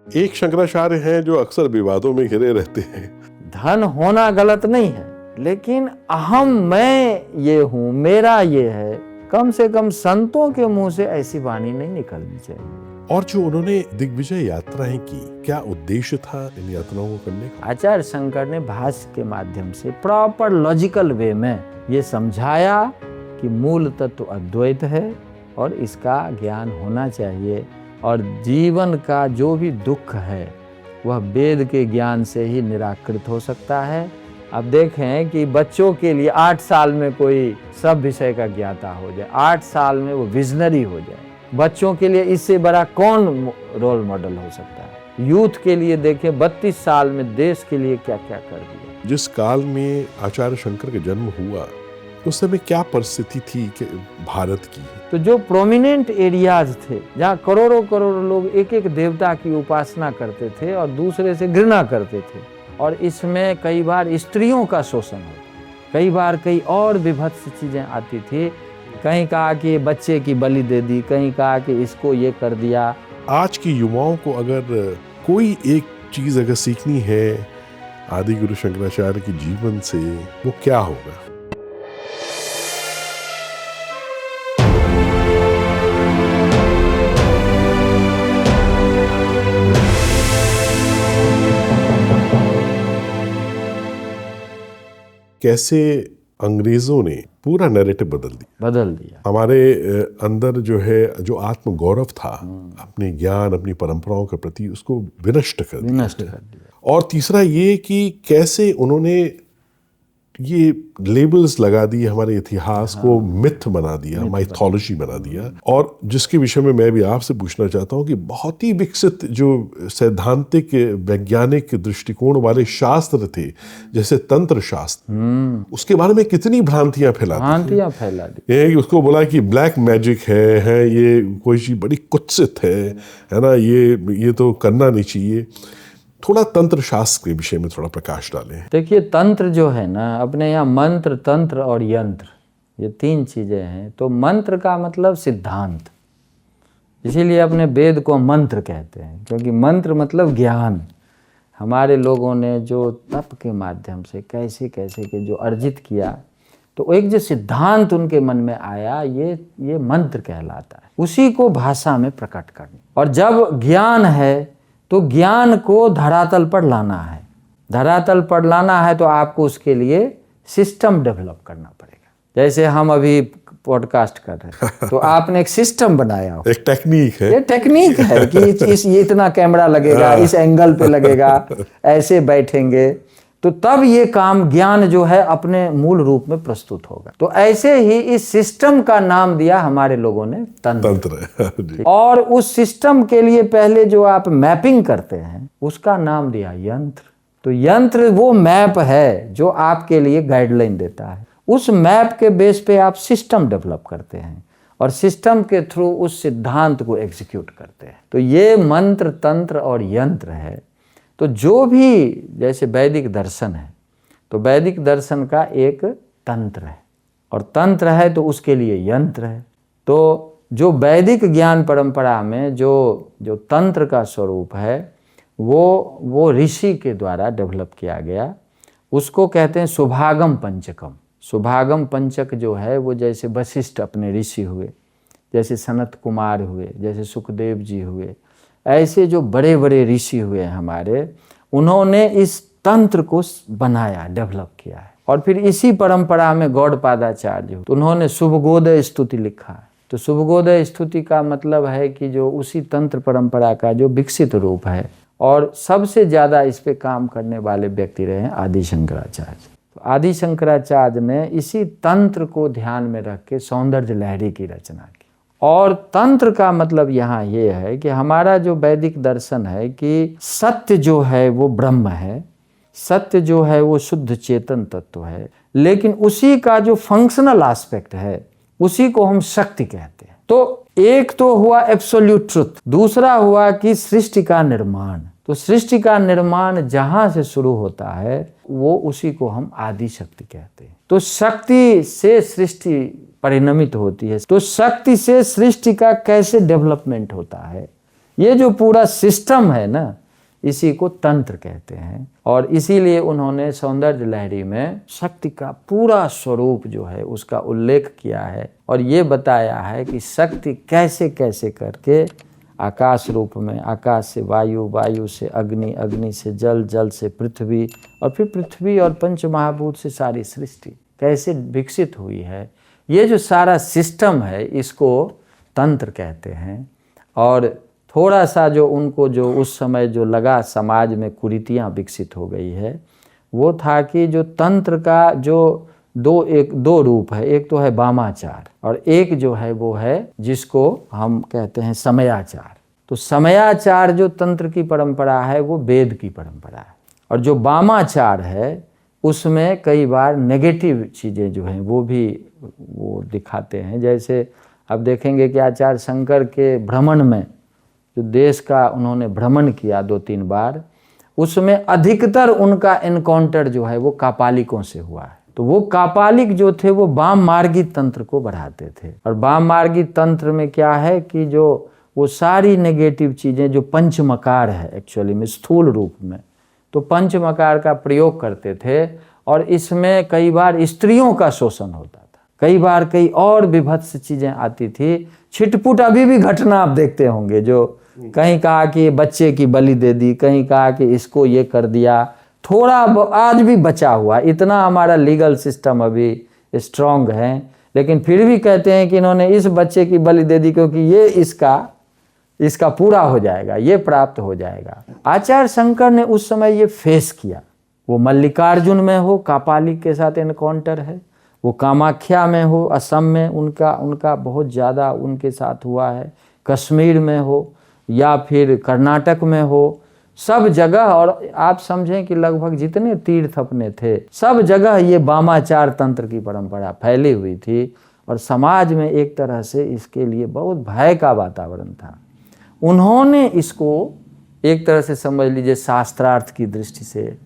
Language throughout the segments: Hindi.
एक शंकराचार्य हैं जो अक्सर विवादों में घिरे रहते हैं। धन होना गलत नहीं है, लेकिन अहम मैं ये हूं, मेरा ये है, कम से कम संतों के मुंह से ऐसी वाणी नहीं निकलनी चाहिए। और जो उन्होंने दिग्विजय यात्राएं की, क्या उद्देश्य था इन यात्राओं को करने का? आचार्य शंकर ने भाष्य के माध्यम से प्रॉपर लॉजिकल वे में ये समझाया कि मूल तत्व अद्वैत है और इसका ज्ञान होना चाहिए, और जीवन का जो भी दुख है वह वेद के ज्ञान से ही निराकृत हो सकता है। अब देखें कि बच्चों के लिए 8 साल में कोई सब विषय का ज्ञाता हो जाए, 8 साल में वो विजनरी हो जाए, बच्चों के लिए इससे बड़ा कौन रोल मॉडल हो सकता है। यूथ के लिए देखें 32 साल में देश के लिए क्या क्या कर दिया। जिस काल में आचार्य शंकर का जन्म हुआ उस समय क्या परिस्थिति थी कि भारत की? तो जो प्रोमिनेंट एरियाज थे जहाँ करोड़ों करोड़ों लोग एक एक देवता की उपासना करते थे और दूसरे से घृणा करते थे, और इसमें कई बार स्त्रियों का शोषण होता, कई बार कई और विभत्स चीजें आती थी। कहीं कहा कि बच्चे की बलि दे दी, कहीं कहा कि इसको ये कर दिया। आज की युवाओं को अगर कोई एक चीज अगर सीखनी है आदि गुरु शंकराचार्य के जीवन से, वो क्या होगा? कैसे अंग्रेजों ने पूरा नैरेटिव बदल दिया। हमारे अंदर जो है, जो आत्म गौरव था अपने ज्ञान, अपनी परंपराओं के प्रति, उसको विनष्ट कर दिया। और तीसरा ये कि कैसे उन्होंने ये लेबल्स लगा दिए, हमारे इतिहास को मिथ बना दिया, माइथोलॉजी बना दिया। और जिसके विषय में मैं भी आपसे पूछना चाहता हूँ कि बहुत ही विकसित जो सैद्धांतिक वैज्ञानिक दृष्टिकोण वाले शास्त्र थे, जैसे तंत्र शास्त्र, उसके बारे में कितनी भ्रांतियां फैला दी। ये उसको बोला कि ब्लैक मैजिक है, ये कोई चीज बड़ी कुत्सित है ना, ये तो करना नहीं चाहिए। थोड़ा तंत्र शास्त्र के विषय में थोड़ा प्रकाश डालें। देखिए, तंत्र जो है ना, अपने यहाँ मंत्र, तंत्र और यंत्र, ये 3 चीजें हैं। तो मंत्र का मतलब सिद्धांत, इसीलिए अपने वेद को मंत्र कहते हैं, क्योंकि मंत्र मतलब ज्ञान। हमारे लोगों ने जो तप के माध्यम से कैसे कैसे के जो अर्जित किया, तो एक जो सिद्धांत उनके मन में आया, ये मंत्र कहलाता है। उसी को भाषा में प्रकट करना। और जब ज्ञान है तो ज्ञान को धरातल पर लाना है। धरातल पर लाना है तो आपको उसके लिए सिस्टम डेवलप करना पड़ेगा। जैसे हम अभी पॉडकास्ट कर रहे हैं, तो आपने एक सिस्टम बनाया हो, एक टेक्निक है। ये टेक्निक है कि ये इतना कैमरा लगेगा, इस एंगल पे लगेगा, ऐसे बैठेंगे, तो तब ये काम ज्ञान जो है अपने मूल रूप में प्रस्तुत होगा। तो ऐसे ही इस सिस्टम का नाम दिया हमारे लोगों ने तंत्र। और उस सिस्टम के लिए पहले जो आप मैपिंग करते हैं उसका नाम दिया यंत्र। तो यंत्र वो मैप है जो आपके लिए गाइडलाइन देता है। उस मैप के बेस पे आप सिस्टम डेवलप करते हैं और सिस्टम के थ्रू उस सिद्धांत को एग्जीक्यूट करते हैं। तो ये मंत्र, तंत्र और यंत्र है। तो जो भी, जैसे वैदिक दर्शन है, तो वैदिक दर्शन का एक तंत्र है, और तंत्र है तो उसके लिए यंत्र है। तो जो वैदिक ज्ञान परंपरा में जो तंत्र का स्वरूप है, वो ऋषि के द्वारा डेवलप किया गया। उसको कहते हैं सुभागम पंचकम। सुभागम पंचक जो है वो जैसे वशिष्ठ अपने ऋषि हुए, जैसे सनत कुमार हुए, जैसे सुखदेव जी हुए, ऐसे जो बड़े बड़े ऋषि हुए हमारे, उन्होंने इस तंत्र को बनाया, डेवलप किया है। और फिर इसी परंपरा में गौड़पादाचार्य, तो उन्होंने शुभगोदय स्तुति लिखा है। तो शुभगोदय स्तुति का मतलब है कि जो उसी तंत्र परंपरा का जो विकसित रूप है, और सबसे ज्यादा इस पे काम करने वाले व्यक्ति रहे हैं आदि शंकराचार्य। तो आदि शंकराचार्य ने इसी तंत्र को ध्यान में रख के सौंदर्य लहरी की रचना की। और तंत्र का मतलब यहाँ ये है कि हमारा जो वैदिक दर्शन है कि सत्य जो है वो ब्रह्म है, सत्य जो है वो शुद्ध चेतन तत्व है, लेकिन उसी का जो फंक्शनल एस्पेक्ट है उसी को हम शक्ति कहते हैं। तो एक तो हुआ एब्सोल्यूट ट्रुथ, दूसरा हुआ कि सृष्टि का निर्माण। तो सृष्टि का निर्माण जहां से शुरू होता है वो उसी को हम आदि शक्ति कहते हैं। तो शक्ति से सृष्टि परिणमित होती है। तो शक्ति से सृष्टि का कैसे डेवलपमेंट होता है, ये जो पूरा सिस्टम है ना, इसी को तंत्र कहते हैं। और इसीलिए उन्होंने सौंदर्य लहरी में शक्ति का पूरा स्वरूप जो है उसका उल्लेख किया है और ये बताया है कि शक्ति कैसे कैसे करके आकाश रूप में, आकाश से वायु, वायु से अग्नि, अग्नि से जल, जल से पृथ्वी और फिर पृथ्वी और पंच महाभूत से सारी सृष्टि कैसे विकसित हुई है। ये जो सारा सिस्टम है इसको तंत्र कहते हैं। और थोड़ा सा जो उनको जो उस समय जो लगा समाज में कुरीतियाँ विकसित हो गई है, वो था कि जो तंत्र का जो दो रूप है, एक तो है वामाचार और एक जो है वो है जिसको हम कहते हैं समयाचार। तो समयाचार जो तंत्र की परंपरा है वो वेद की परंपरा है, और जो वामाचार है उसमें कई बार नेगेटिव चीज़ें जो हैं वो भी वो दिखाते हैं। जैसे अब देखेंगे कि आचार्य शंकर के भ्रमण में जो देश का उन्होंने भ्रमण किया 2-3 बार, उसमें अधिकतर उनका एनकाउंटर जो है वो कापालिकों से हुआ है। तो वो कापालिक जो थे वो वाम मार्गी तंत्र को बढ़ाते थे। और वाम मार्गी तंत्र में क्या है कि जो वो सारी नेगेटिव चीज़ें जो पंचमकार है एक्चुअली में स्थूल रूप में, तो पंचमकार का प्रयोग करते थे। और इसमें कई बार स्त्रियों का शोषण होता था, कई बार कई और विभत्स चीज़ें आती थी। छिटपुट अभी भी घटना आप देखते होंगे, जो कहीं कहा कि बच्चे की बलि दे दी, कहीं कहा कि इसको ये कर दिया, थोड़ा आज भी बचा हुआ। इतना हमारा लीगल सिस्टम अभी स्ट्रांग है, लेकिन फिर भी कहते हैं कि इन्होंने इस बच्चे की बलि दे दी क्योंकि ये इसका पूरा हो जाएगा, ये प्राप्त हो जाएगा। आचार्य शंकर ने उस समय ये फेस किया। वो मल्लिकार्जुन में हो, कापालिक के साथ एनकाउंटर है, वो कामाख्या में हो, असम में उनका बहुत ज़्यादा उनके साथ हुआ है, कश्मीर में हो या फिर कर्नाटक में हो, सब जगह। और आप समझें कि लगभग जितने तीर्थ अपने थे सब जगह ये वामाचार तंत्र की परंपरा फैली हुई थी और समाज में एक तरह से इसके लिए बहुत भय का वातावरण था। उन्होंने इसको एक तरह से समझ लीजिए शास्त्रार्थ की दृष्टि से,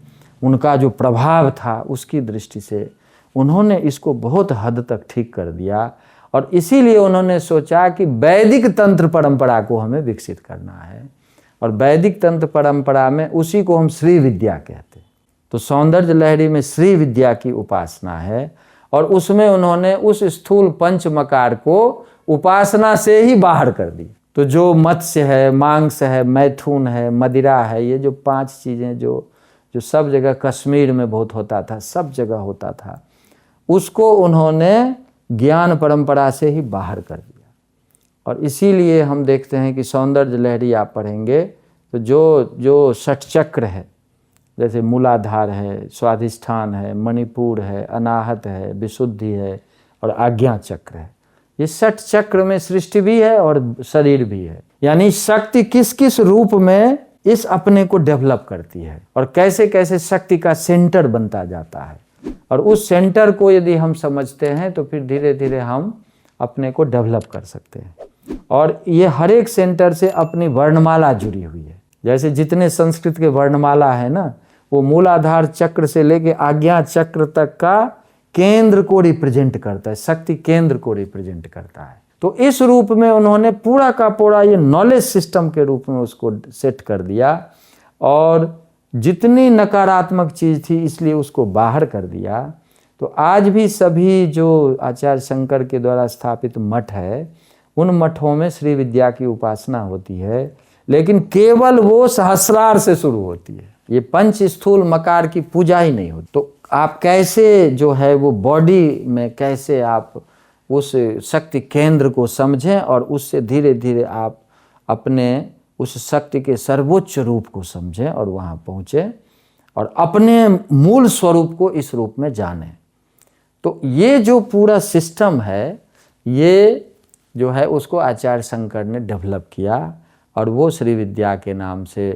उनका जो प्रभाव था उसकी दृष्टि से उन्होंने इसको बहुत हद तक ठीक कर दिया। और इसीलिए उन्होंने सोचा कि वैदिक तंत्र परंपरा को हमें विकसित करना है, और वैदिक तंत्र परंपरा में उसी को हम श्री विद्या कहते हैं। तो सौंदर्य लहरी में श्री विद्या की उपासना है, और उसमें उन्होंने उस स्थूल पंचमकार को उपासना से ही बाहर कर दी। तो जो मत्स्य है, मांस है, मैथुन है, मदिरा है, ये जो 5 चीज़ें जो सब जगह कश्मीर में बहुत होता था, सब जगह होता था, उसको उन्होंने ज्ञान परंपरा से ही बाहर कर दिया। और इसीलिए हम देखते हैं कि सौंदर्य लहरी आप पढ़ेंगे तो जो षटचक्र है, जैसे मूलाधार है, स्वाधिष्ठान है, मणिपुर है, अनाहत है, विशुद्धि है और आज्ञा चक्र है, ये षटचक्र में सृष्टि भी है और शरीर भी है। यानी शक्ति किस किस रूप में इस अपने को डेवलप करती है और कैसे कैसे शक्ति का सेंटर बनता जाता है। और उस सेंटर को यदि हम समझते हैं तो फिर धीरे धीरे हम अपने को डेवलप कर सकते हैं। और ये हर एक सेंटर से अपनी वर्णमाला जुड़ी हुई है। जैसे जितने संस्कृत के वर्णमाला है ना, वो मूलाधार चक्र से लेके आज्ञा चक्र तक का केंद्र को रिप्रेजेंट करता है, शक्ति केंद्र को रिप्रेजेंट करता है। तो इस रूप में उन्होंने पूरा का पूरा ये नॉलेज सिस्टम के रूप में उसको सेट कर दिया, और जितनी नकारात्मक चीज़ थी इसलिए उसको बाहर कर दिया। तो आज भी सभी जो आचार्य शंकर के द्वारा स्थापित मठ है, उन मठों में श्री विद्या की उपासना होती है, लेकिन केवल वो सहस्रार से शुरू होती है। ये पंच स्थूल मकार की पूजा ही नहीं होती। तो आप कैसे जो है वो बॉडी में कैसे आप उस शक्ति केंद्र को समझें और उससे धीरे धीरे आप अपने उस शक्ति के सर्वोच्च रूप को समझें और वहाँ पहुँचें और अपने मूल स्वरूप को इस रूप में जानें। तो ये जो पूरा सिस्टम है, ये जो है उसको आचार्य शंकर ने डेवलप किया और वो श्री विद्या के नाम से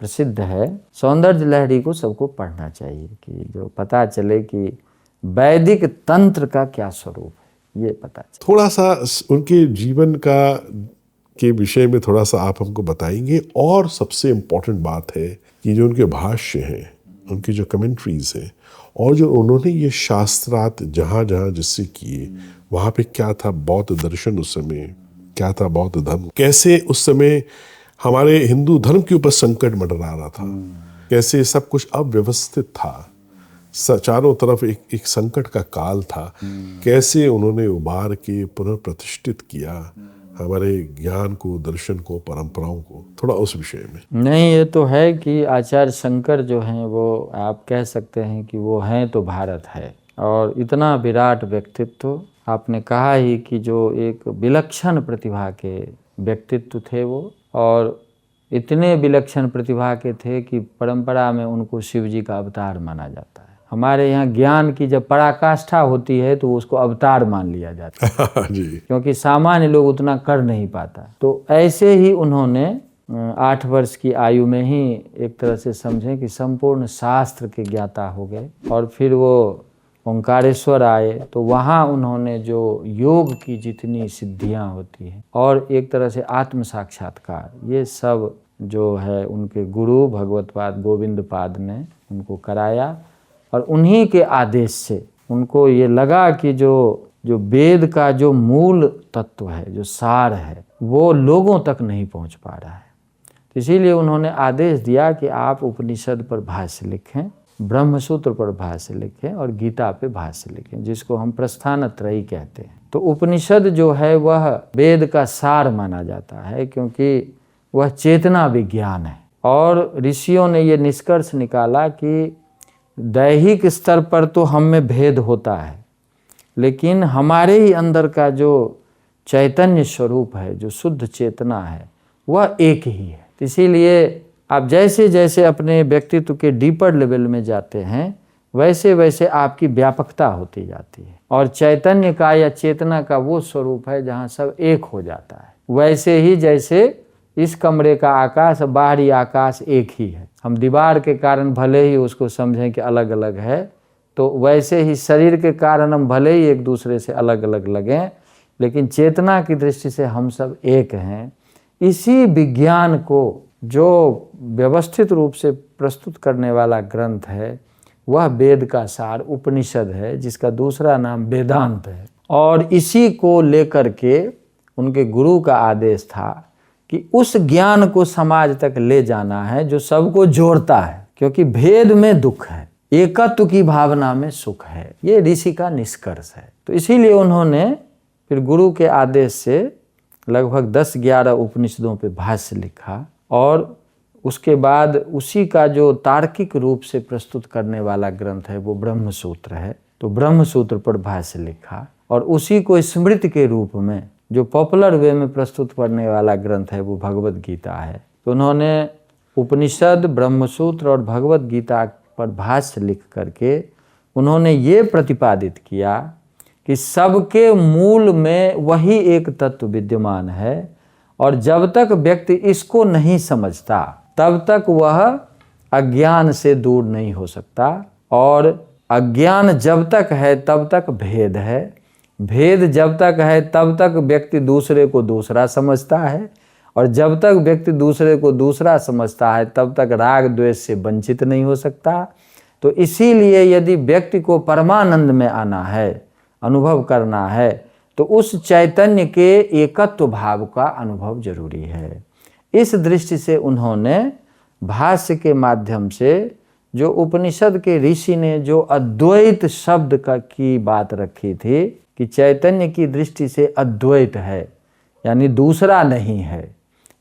प्रसिद्ध है। सौंदर्य लहरी को सबको पढ़ना चाहिए कि जो पता चले कि वैदिक तंत्र का क्या स्वरूप है, ये पता चले। थोड़ा सा उनके जीवन के विषय में थोड़ा सा आप हमको बताएंगे। और सबसे इम्पोर्टेंट बात है कि जो उनके भाष्य हैं, उनकी जो कमेंट्रीज हैं, और जो उन्होंने ये शास्त्रार्थ जहाँ जहाँ जिससे किए, वहाँ पे क्या था बौद्ध दर्शन, उस समय क्या था बौद्ध धर्म, कैसे उस समय हमारे हिंदू धर्म के ऊपर संकट मंडरा रहा था, कैसे सब कुछ अव्यवस्थित था, चारों तरफ एक संकट का काल था, कैसे उन्होंने उबार के पुनर्प्रतिष्ठित किया हमारे ज्ञान को, दर्शन को, परंपराओं को। थोड़ा उस विषय में। नहीं, ये तो है कि आचार्य शंकर जो हैं वो आप कह सकते हैं कि वो हैं तो भारत है, और इतना विराट व्यक्तित्व, आपने कहा ही कि जो एक विलक्षण प्रतिभा के व्यक्तित्व थे वो, और इतने विलक्षण प्रतिभा के थे कि परंपरा में उनको शिव जी का अवतार माना जाता है। हमारे यहाँ ज्ञान की जब पराकाष्ठा होती है तो उसको अवतार मान लिया जाता है जी। क्योंकि सामान्य लोग उतना कर नहीं पाता। तो ऐसे ही उन्होंने 8 वर्ष की आयु में ही एक तरह से समझें कि संपूर्ण शास्त्र के ज्ञाता हो गए, और फिर वो ओंकारेश्वर आए तो वहाँ उन्होंने जो योग की जितनी सिद्धियाँ होती हैं और एक तरह से आत्म साक्षात्कार, ये सब जो है उनके गुरु भगवतपाद गोविंद पाद ने उनको कराया, और उन्हीं के आदेश से उनको ये लगा कि जो वेद का जो मूल तत्व है, जो सार है, वो लोगों तक नहीं पहुंच पा रहा है। तो इसीलिए उन्होंने आदेश दिया कि आप उपनिषद पर भाष्य लिखें, ब्रह्मसूत्र पर भाष्य लिखें और गीता पे भाष्य लिखें, जिसको हम प्रस्थानत्रयी कहते हैं। तो उपनिषद जो है वह वेद का सार माना जाता है, क्योंकि वह चेतना विज्ञान है। और ऋषियों ने ये निष्कर्ष निकाला कि दैहिक स्तर पर तो हम में भेद होता है, लेकिन हमारे ही अंदर का जो चैतन्य स्वरूप है, जो शुद्ध चेतना है, वह एक ही है। इसीलिए आप जैसे जैसे अपने व्यक्तित्व के डीपर लेवल में जाते हैं, वैसे वैसे आपकी व्यापकता होती जाती है, और चैतन्य का या चेतना का वो स्वरूप है जहाँ सब एक हो जाता है। वैसे ही जैसे इस कमरे का आकाश, बाहरी आकाश एक ही है, हम दीवार के कारण भले ही उसको समझें कि अलग अलग है, तो वैसे ही शरीर के कारण हम भले ही एक दूसरे से अलग अलग लगें, लेकिन चेतना की दृष्टि से हम सब एक हैं। इसी विज्ञान को जो व्यवस्थित रूप से प्रस्तुत करने वाला ग्रंथ है वह वेद का सार उपनिषद है, जिसका दूसरा नाम वेदांत है। और इसी को लेकर के उनके गुरु का आदेश था कि उस ज्ञान को समाज तक ले जाना है जो सबको जोड़ता है, क्योंकि भेद में दुख है, एकत्व की भावना में सुख है। ये ऋषि का निष्कर्ष है। तो इसीलिए उन्होंने फिर गुरु के आदेश से लगभग 10-11 उपनिषदों पे भाष्य लिखा, और उसके बाद उसी का जो तार्किक रूप से प्रस्तुत करने वाला ग्रंथ है वो ब्रह्मसूत्र है। तो ब्रह्मसूत्र पर भाष्य लिखा, और उसी को स्मृति के रूप में जो पॉपुलर वे में प्रस्तुत करने वाला ग्रंथ है वो भगवत गीता है। तो उन्होंने उपनिषद, ब्रह्मसूत्र और भगवत गीता पर भाष्य लिख करके उन्होंने ये प्रतिपादित किया कि सबके मूल में वही एक तत्व विद्यमान है, और जब तक व्यक्ति इसको नहीं समझता तब तक वह अज्ञान से दूर नहीं हो सकता, और अज्ञान जब तक है तब तक भेद है, भेद जब तक है तब तक व्यक्ति दूसरे को दूसरा समझता है, और जब तक व्यक्ति दूसरे को दूसरा समझता है तब तक राग द्वेष से वंचित नहीं हो सकता। तो इसीलिए यदि व्यक्ति को परमानंद में आना है, अनुभव करना है, तो उस चैतन्य के एकत्व भाव का अनुभव जरूरी है। इस दृष्टि से उन्होंने भाष्य के माध्यम से जो उपनिषद के ऋषि ने जो अद्वैत शब्द की बात रखी थी कि चैतन्य की दृष्टि से अद्वैत है, यानी दूसरा नहीं है,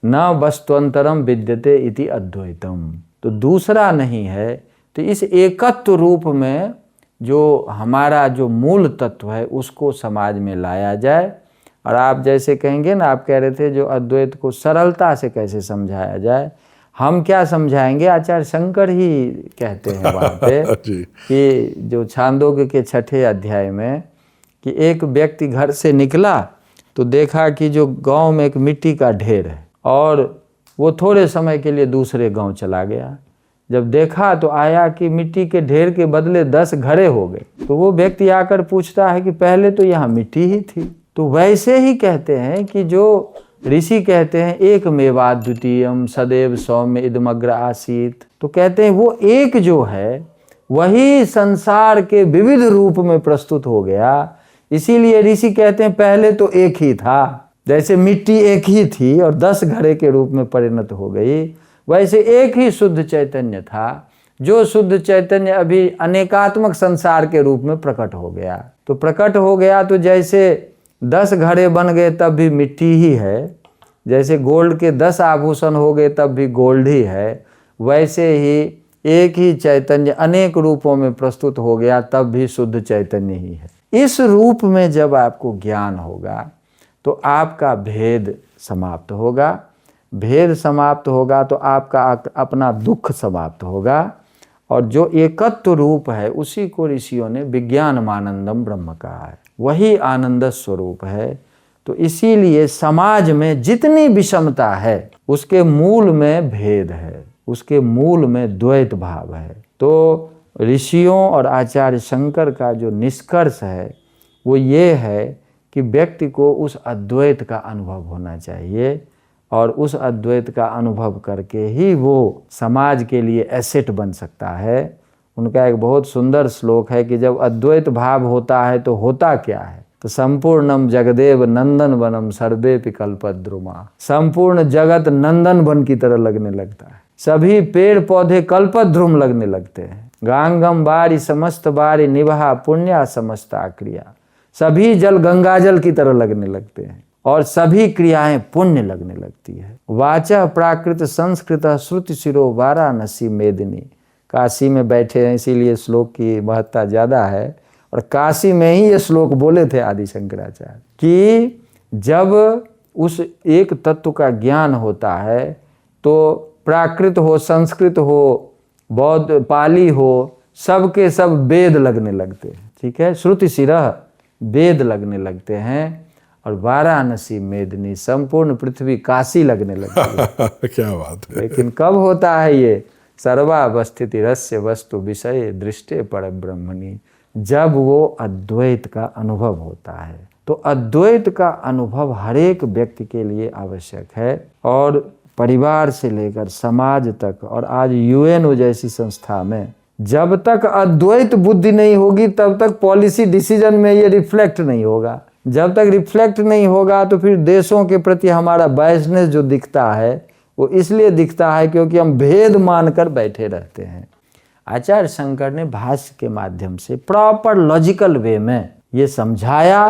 न वस्तुअंतरम विद्यते इति अद्वैतम, तो दूसरा नहीं है। तो इस एकत्व रूप में जो हमारा जो मूल तत्व है उसको समाज में लाया जाए। और आप जैसे कहेंगे ना, आप कह रहे थे जो अद्वैत को सरलता से कैसे समझाया जाए, हम क्या समझाएंगे, आचार्य शंकर ही कहते हैं वहाँ पे कि जो छांदोग्य के 6ठे अध्याय में कि एक व्यक्ति घर से निकला तो देखा कि जो गांव में एक मिट्टी का ढेर है, और वो थोड़े समय के लिए दूसरे गांव चला गया। जब देखा तो आया कि मिट्टी के ढेर के बदले 10 घड़े हो गए। तो वो व्यक्ति आकर पूछता है कि पहले तो यहाँ मिट्टी ही थी। तो वैसे ही कहते हैं कि जो ऋषि कहते हैं एक मेवा द्वितीयम सदैव सौम्य इदमग्र आसीत, तो कहते हैं वो एक जो है वही संसार के विविध रूप में प्रस्तुत हो गया। इसीलिए ऋषि कहते हैं पहले तो एक ही था, जैसे मिट्टी एक ही थी और 10 घड़े के रूप में परिणत हो गई, वैसे एक ही शुद्ध चैतन्य था, जो शुद्ध चैतन्य अभी अनेकात्मक संसार के रूप में प्रकट हो गया। तो प्रकट हो गया तो जैसे 10 घड़े बन गए तब भी मिट्टी ही है, जैसे गोल्ड के 10 आभूषण हो गए तब भी गोल्ड ही है, वैसे ही एक ही चैतन्य अनेक रूपों में प्रस्तुत हो गया तब भी शुद्ध चैतन्य ही है। इस रूप में जब आपको ज्ञान होगा तो आपका भेद समाप्त होगा, भेद समाप्त होगा तो आपका अपना दुख समाप्त होगा, और जो एकत्व रूप है उसी को ऋषियों ने विज्ञानमानंदम ब्रह्म कहा है, वही आनंद स्वरूप है। तो इसीलिए समाज में जितनी विषमता है उसके मूल में भेद है, उसके मूल में द्वैत भाव है। तो ऋषियों और आचार्य शंकर का जो निष्कर्ष है वो ये है कि व्यक्ति को उस अद्वैत का अनुभव होना चाहिए, और उस अद्वैत का अनुभव करके ही वो समाज के लिए एसेट बन सकता है। उनका एक बहुत सुंदर श्लोक है कि जब अद्वैत भाव होता है तो होता क्या है, तो संपूर्णम जगदेव नंदन वनम सर्वेपि कल्पद्रुमा, संपूर्ण जगत नंदन वन की तरह लगने लगता है, सभी पेड़ पौधे कल्पद्रुम लगने लगते हैं। गांगम बारी समस्त बारी निभा पुण्या समस्ता क्रिया, सभी जल गंगाजल की तरह लगने लगते हैं और सभी क्रियाएं पुण्य लगने लगती है। वाचा प्राकृत संस्कृत श्रुति शिरो वाराणसी मेदिनी, काशी में बैठे हैं इसीलिए श्लोक की महत्ता ज़्यादा है, और काशी में ही ये श्लोक बोले थे आदि शंकराचार्य कि जब उस एक तत्व का ज्ञान होता है तो प्राकृत हो, संस्कृत हो, बौद्ध पाली हो, सबके सब वेद लगने लगते हैं। ठीक है, श्रुति शिरः वेद लगने लगते हैं, और वाराणसी मेदिनी संपूर्ण पृथ्वी काशी लगने लगती है। क्या बात है। लेकिन कब होता है ये? सर्वावस्थिति रस्य वस्तु विषय दृष्टे पर ब्रह्मणी, जब वो अद्वैत का अनुभव होता है। तो अद्वैत का अनुभव हर एक व्यक्ति के लिए आवश्यक है, और परिवार से लेकर समाज तक, और आज यूएनओ जैसी संस्था में जब तक अद्वैत बुद्धि नहीं होगी तब तक पॉलिसी डिसीजन में ये रिफ्लेक्ट नहीं होगा। जब तक रिफ्लेक्ट नहीं होगा तो फिर देशों के प्रति हमारा बायसनेस जो दिखता है वो इसलिए दिखता है क्योंकि हम भेद मानकर बैठे रहते हैं। आचार्य शंकर ने भाष्य के माध्यम से प्रॉपर लॉजिकल वे में ये समझाया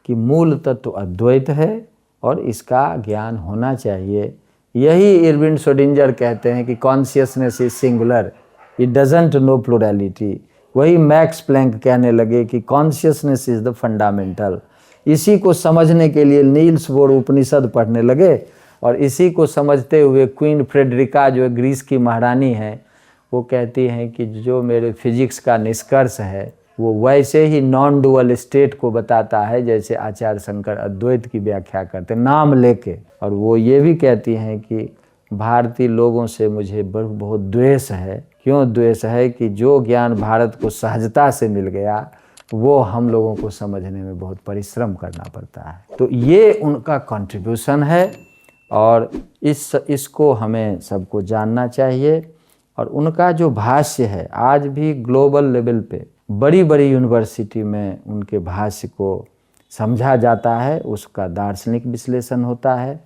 कि मूल तत्व अद्वैत है और इसका ज्ञान होना चाहिए। यही इरविन श्रोडिंगर कहते हैं कि consciousness is singular, it doesn't know plurality. वही मैक्स प्लैंक कहने लगे कि कॉन्शियसनेस इज द फंडामेंटल। इसी को समझने के लिए नील्स बोर उपनिषद पढ़ने लगे, और इसी को समझते हुए क्वीन फ्रेडरिका जो ग्रीस की महारानी है वो कहती हैं कि जो मेरे फिजिक्स का निष्कर्ष है वो वैसे ही नॉन डुअल स्टेट को बताता है जैसे आचार्य शंकर अद्वैत की व्याख्या करते नाम लेके। और वो ये भी कहती हैं कि भारतीय लोगों से मुझे बहुत द्वेष है। क्यों द्वेष है? कि जो ज्ञान भारत को सहजता से मिल गया वो हम लोगों को समझने में बहुत परिश्रम करना पड़ता है। तो ये उनका कंट्रीब्यूशन है, और इसको हमें सबको जानना चाहिए। और उनका जो भाष्य है आज भी ग्लोबल लेवल पे बड़ी बड़ी यूनिवर्सिटी में उनके भाष्य को समझा जाता है, उसका दार्शनिक विश्लेषण होता है।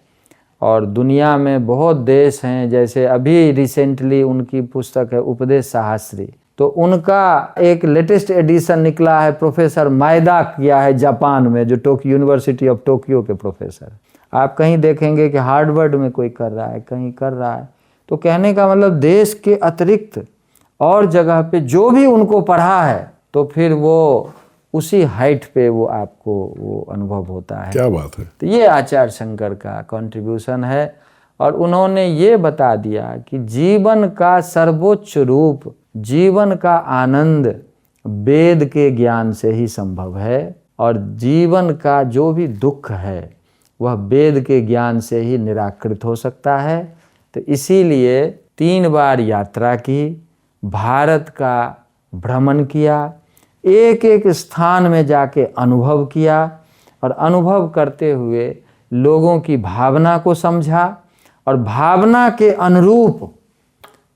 और दुनिया में बहुत देश हैं, जैसे अभी रिसेंटली उनकी पुस्तक है उपदेश शास्त्री, तो उनका एक लेटेस्ट एडिशन निकला है, प्रोफेसर मायदा किया है जापान में, जो यूनिवर्सिटी ऑफ टोक्यो के प्रोफेसर। आप कहीं देखेंगे कि हार्वर्ड में कोई कर रहा है, कहीं कर रहा है। तो कहने का मतलब देश के अतिरिक्त और जगह पे जो भी उनको पढ़ा है तो फिर वो उसी हाइट पे वो आपको वो अनुभव होता है। क्या बात है। तो ये आचार्य शंकर का कंट्रीब्यूशन है, और उन्होंने ये बता दिया कि जीवन का सर्वोच्च रूप, जीवन का आनंद वेद के ज्ञान से ही संभव है, और जीवन का जो भी दुख है वह वेद के ज्ञान से ही निराकृत हो सकता है। तो इसीलिए 3 बार यात्रा की, भारत का भ्रमण किया, एक एक स्थान में जाके अनुभव किया, और अनुभव करते हुए लोगों की भावना को समझा, और भावना के अनुरूप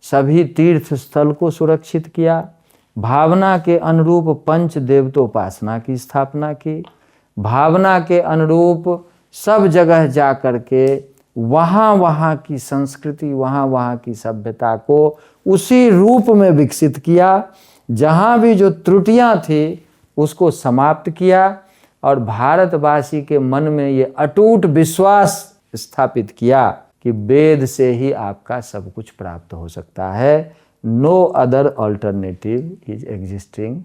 सभी तीर्थ स्थल को सुरक्षित किया, भावना के अनुरूप पंच देवतोपासना की स्थापना की, भावना के अनुरूप सब जगह जा कर के वहाँ की संस्कृति, वहाँ की सभ्यता को उसी रूप में विकसित किया, जहाँ भी जो त्रुटियाँ थी उसको समाप्त किया और भारतवासी के मन में ये अटूट विश्वास स्थापित किया कि वेद से ही आपका सब कुछ प्राप्त हो सकता है, no other alternative is existing.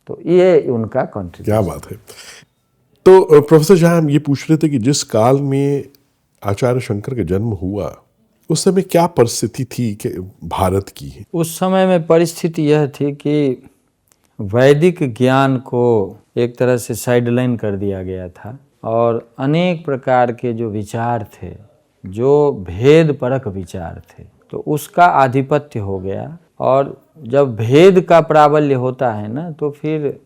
तो ये उनका कंट्रीब्यूशन। क्या बात है। तो प्रोफेसर जहाँ हम ये पूछ रहे थे कि जिस काल में आचार्य शंकर का जन्म हुआ उस समय क्या परिस्थिति थी कि भारत की? उस समय में परिस्थिति यह थी कि वैदिक ज्ञान को एक तरह से साइडलाइन कर दिया गया था और अनेक प्रकार के जो विचार थे, जो भेद परक विचार थे, तो उसका आधिपत्य हो गया। और जब भेद का प्राबल्य होता है ना, तो फिर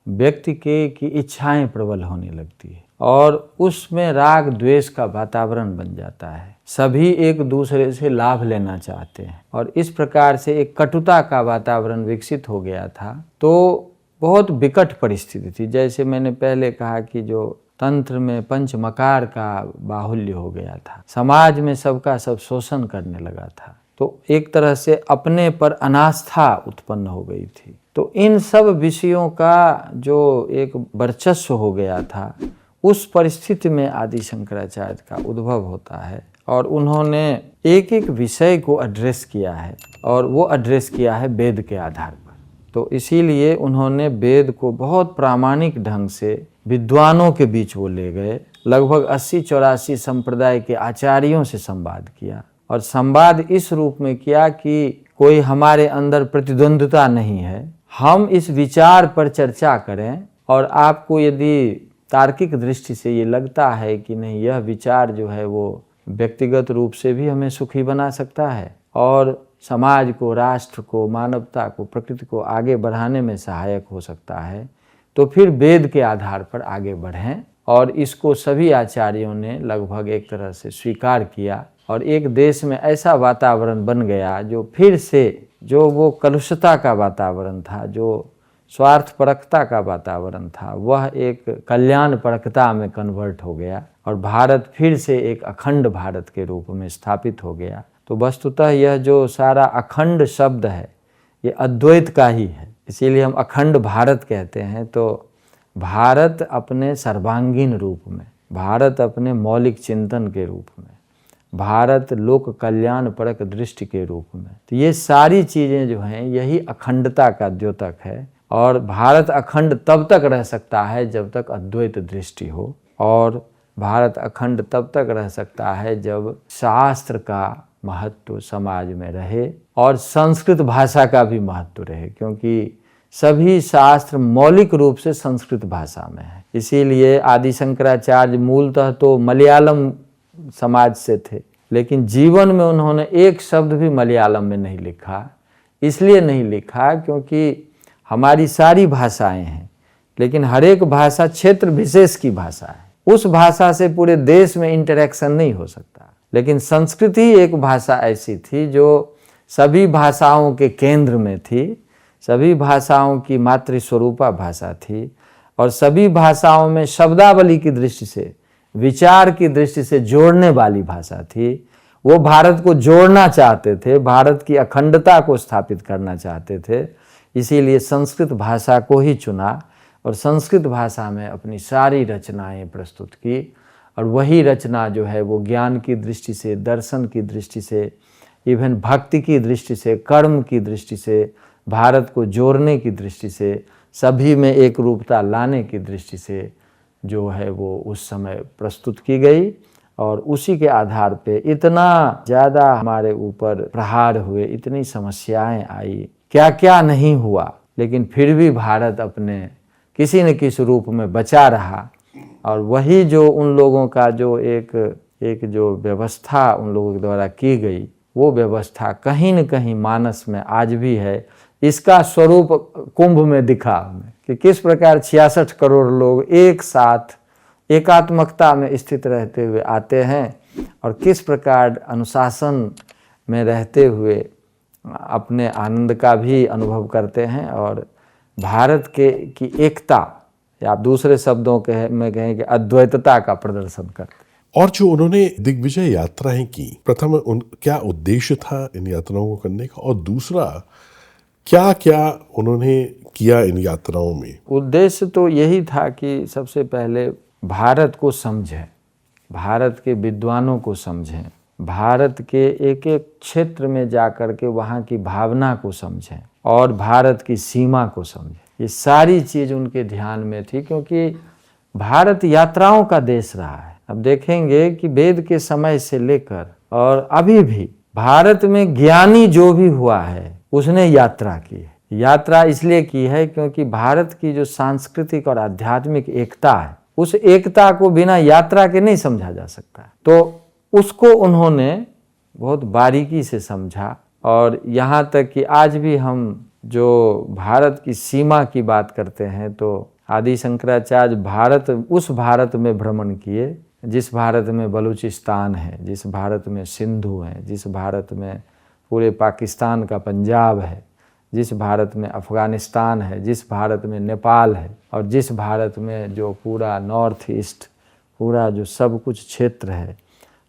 व्यक्ति की इच्छाएं प्रबल होने लगती है और उसमें राग द्वेष का वातावरण बन जाता है। सभी एक दूसरे से लाभ लेना चाहते हैं और इस प्रकार से एक कटुता का वातावरण विकसित हो गया था। तो बहुत विकट परिस्थिति थी। जैसे मैंने पहले कहा कि जो तंत्र में पंचमकार का बाहुल्य हो गया था, समाज में सबका सब शोषण करने लगा था, तो एक तरह से अपने पर अनास्था उत्पन्न हो गई थी। तो इन सब विषयों का जो एक वर्चस्व हो गया था, उस परिस्थिति में आदि शंकराचार्य का उद्भव होता है और उन्होंने एक एक विषय को एड्रेस किया है और वो एड्रेस किया है वेद के आधार पर। तो इसीलिए उन्होंने वेद को बहुत प्रामाणिक ढंग से विद्वानों के बीच वो ले गए। लगभग 80-84 संप्रदाय के आचार्यों से संवाद किया और संवाद इस रूप में किया कि कोई हमारे अंदर प्रतिद्वंद्विता नहीं है, हम इस विचार पर चर्चा करें और आपको यदि तार्किक दृष्टि से ये लगता है कि नहीं, यह विचार जो है वो व्यक्तिगत रूप से भी हमें सुखी बना सकता है और समाज को, राष्ट्र को, मानवता को, प्रकृति को आगे बढ़ाने में सहायक हो सकता है, तो फिर वेद के आधार पर आगे बढ़ें। और इसको सभी आचार्यों ने लगभग एक तरह से स्वीकार किया और एक देश में ऐसा वातावरण बन गया जो फिर से जो वो कलुषता का वातावरण था, जो स्वार्थपरकता का वातावरण था, वह एक कल्याण परकता में कन्वर्ट हो गया और भारत फिर से एक अखंड भारत के रूप में स्थापित हो गया। तो वस्तुतः यह जो सारा अखंड शब्द है ये अद्वैत का ही है, इसीलिए हम अखंड भारत कहते हैं। तो भारत अपने सर्वांगीण रूप में, भारत अपने मौलिक चिंतन के रूप में, भारत लोक कल्याण परक दृष्टि के रूप में, तो ये सारी चीज़ें जो हैं यही अखंडता का द्योतक है। और भारत अखंड तब तक रह सकता है जब तक अद्वैत दृष्टि हो, और भारत अखंड तब तक रह सकता है जब शास्त्र का महत्व समाज में रहे और संस्कृत भाषा का भी महत्व रहे, क्योंकि सभी शास्त्र मौलिक रूप से संस्कृत भाषा में है। इसीलिए आदि शंकराचार्य मूलतः तो मलयालम समाज से थे, लेकिन जीवन में उन्होंने एक शब्द भी मलयालम में नहीं लिखा। इसलिए नहीं लिखा क्योंकि हमारी सारी भाषाएं हैं, लेकिन हर एक भाषा क्षेत्र विशेष की भाषा है, उस भाषा से पूरे देश में इंटरेक्शन नहीं हो सकता। लेकिन संस्कृत ही एक भाषा ऐसी थी जो सभी भाषाओं के केंद्र में थी, सभी भाषाओं की मातृस्वरूपा भाषा थी और सभी भाषाओं में शब्दावली की दृष्टि से, विचार की दृष्टि से जोड़ने वाली भाषा थी। वो भारत को जोड़ना चाहते थे, भारत की अखंडता को स्थापित करना चाहते थे, इसीलिए संस्कृत भाषा को ही चुना और संस्कृत भाषा में अपनी सारी रचनाएं प्रस्तुत की। और वही रचना जो है वो ज्ञान की दृष्टि से, दर्शन की दृष्टि से, इवन भक्ति की दृष्टि से, कर्म की दृष्टि से, भारत को जोड़ने की दृष्टि से, सभी में एक रूपता लाने की दृष्टि से जो है वो उस समय प्रस्तुत की गई। और उसी के आधार पे इतना ज़्यादा हमारे ऊपर प्रहार हुए, इतनी समस्याएं आई, क्या क्या नहीं हुआ, लेकिन फिर भी भारत अपने किसी न किसी रूप में बचा रहा। और वही जो उन लोगों का जो एक जो व्यवस्था उन लोगों के द्वारा की गई, वो व्यवस्था कहीं न कहीं मानस में आज भी है। इसका स्वरूप कुंभ में दिखा कि किस प्रकार 66 करोड़ लोग एक साथ एकात्मकता में स्थित रहते हुए आते हैं और किस प्रकार अनुशासन में रहते हुए अपने आनंद का भी अनुभव करते हैं और भारत की एकता, या आप दूसरे शब्दों में कहें कि अद्वैतता का प्रदर्शन करते हैं। और जो उन्होंने दिग्विजय यात्राएं की, प्रथम क्या उद्देश्य था इन यात्राओं को करने का, और दूसरा क्या क्या उन्होंने किया इन यात्राओं में? उद्देश्य तो यही था कि सबसे पहले भारत को समझें, भारत के विद्वानों को समझें, भारत के एक एक क्षेत्र में जाकर के वहाँ की भावना को समझें और भारत की सीमा को समझें। ये सारी चीज़ उनके ध्यान में थी, क्योंकि भारत यात्राओं का देश रहा है। अब देखेंगे कि वेद के समय से लेकर और अभी भी भारत में ज्ञानी जो भी हुआ है उसने यात्रा की है। यात्रा इसलिए की है क्योंकि भारत की जो सांस्कृतिक और आध्यात्मिक एकता है, उस एकता को बिना यात्रा के नहीं समझा जा सकता। तो उसको उन्होंने बहुत बारीकी से समझा, और यहाँ तक कि आज भी हम जो भारत की सीमा की बात करते हैं तो आदि शंकराचार्य उस भारत में भ्रमण किए जिस भारत में बलूचिस्तान है, जिस भारत में सिंधु है, जिस भारत में पूरे पाकिस्तान का पंजाब है, जिस भारत में अफ़गानिस्तान है, जिस भारत में नेपाल है, और जिस भारत में जो पूरा नॉर्थ ईस्ट, पूरा जो सब कुछ क्षेत्र है,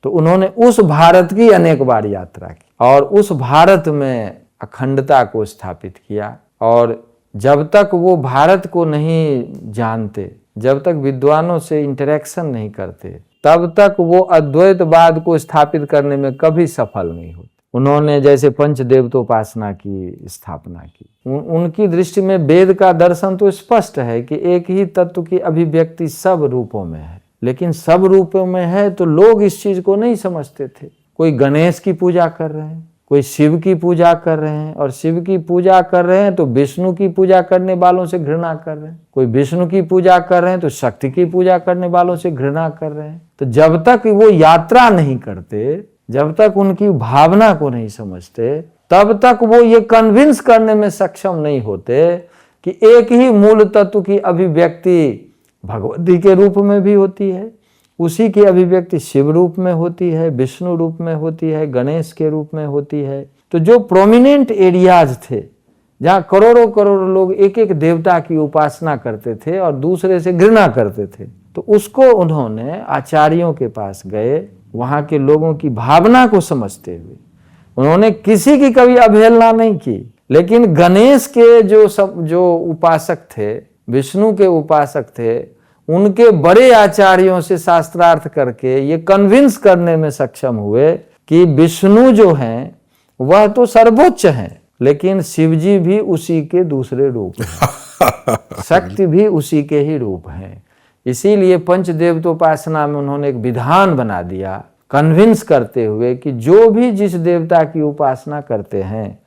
तो उन्होंने उस भारत की अनेक बार यात्रा की और उस भारत में अखंडता को स्थापित किया। और जब तक वो भारत को नहीं जानते, जब तक विद्वानों से इंटरेक्शन नहीं करते, तब तक वो अद्वैतवाद को स्थापित करने में कभी सफल नहीं होते। उन्होंने जैसे पंचदेवतोपासना की स्थापना की, उनकी दृष्टि में वेद का दर्शन तो स्पष्ट है कि एक ही तत्व की अभिव्यक्ति सब रूपों में है, लेकिन सब रूपों में है तो लोग इस चीज को नहीं समझते थे। कोई गणेश की पूजा कर रहे हैं, कोई शिव की पूजा कर रहे हैं, और शिव की पूजा कर रहे हैं तो विष्णु की पूजा करने वालों से घृणा कर रहे हैं, कोई विष्णु की पूजा कर रहे हैं तो शक्ति की पूजा करने वालों से घृणा कर रहे हैं। तो जब तक वो यात्रा नहीं करते, जब तक उनकी भावना को नहीं समझते, तब तक वो ये कन्विंस करने में सक्षम नहीं होते कि एक ही मूल तत्व की अभिव्यक्ति भगवती के रूप में भी होती है, उसी की अभिव्यक्ति शिव रूप में होती है, विष्णु रूप में होती है, गणेश के रूप में होती है। तो जो प्रोमिनेंट एरियाज थे जहाँ करोड़ों करोड़ों लोग एक एक देवता की उपासना करते थे और दूसरे से घृणा करते थे, तो उसको उन्होंने आचार्यों के पास गए, वहाँ के लोगों की भावना को समझते हुए उन्होंने किसी की कभी अवहेलना नहीं की, लेकिन गणेश के जो उपासक थे, विष्णु के उपासक थे, उनके बड़े आचार्यों से शास्त्रार्थ करके ये कन्विंस करने में सक्षम हुए कि विष्णु जो हैं वह तो सर्वोच्च हैं, लेकिन शिवजी भी उसी के दूसरे रूप हैं, शक्ति भी उसी के ही रूप हैं। इसीलिए पंचदेवतोपासना में उन्होंने एक विधान बना दिया, कन्विंस करते हुए कि जो भी जिस देवता की उपासना करते हैं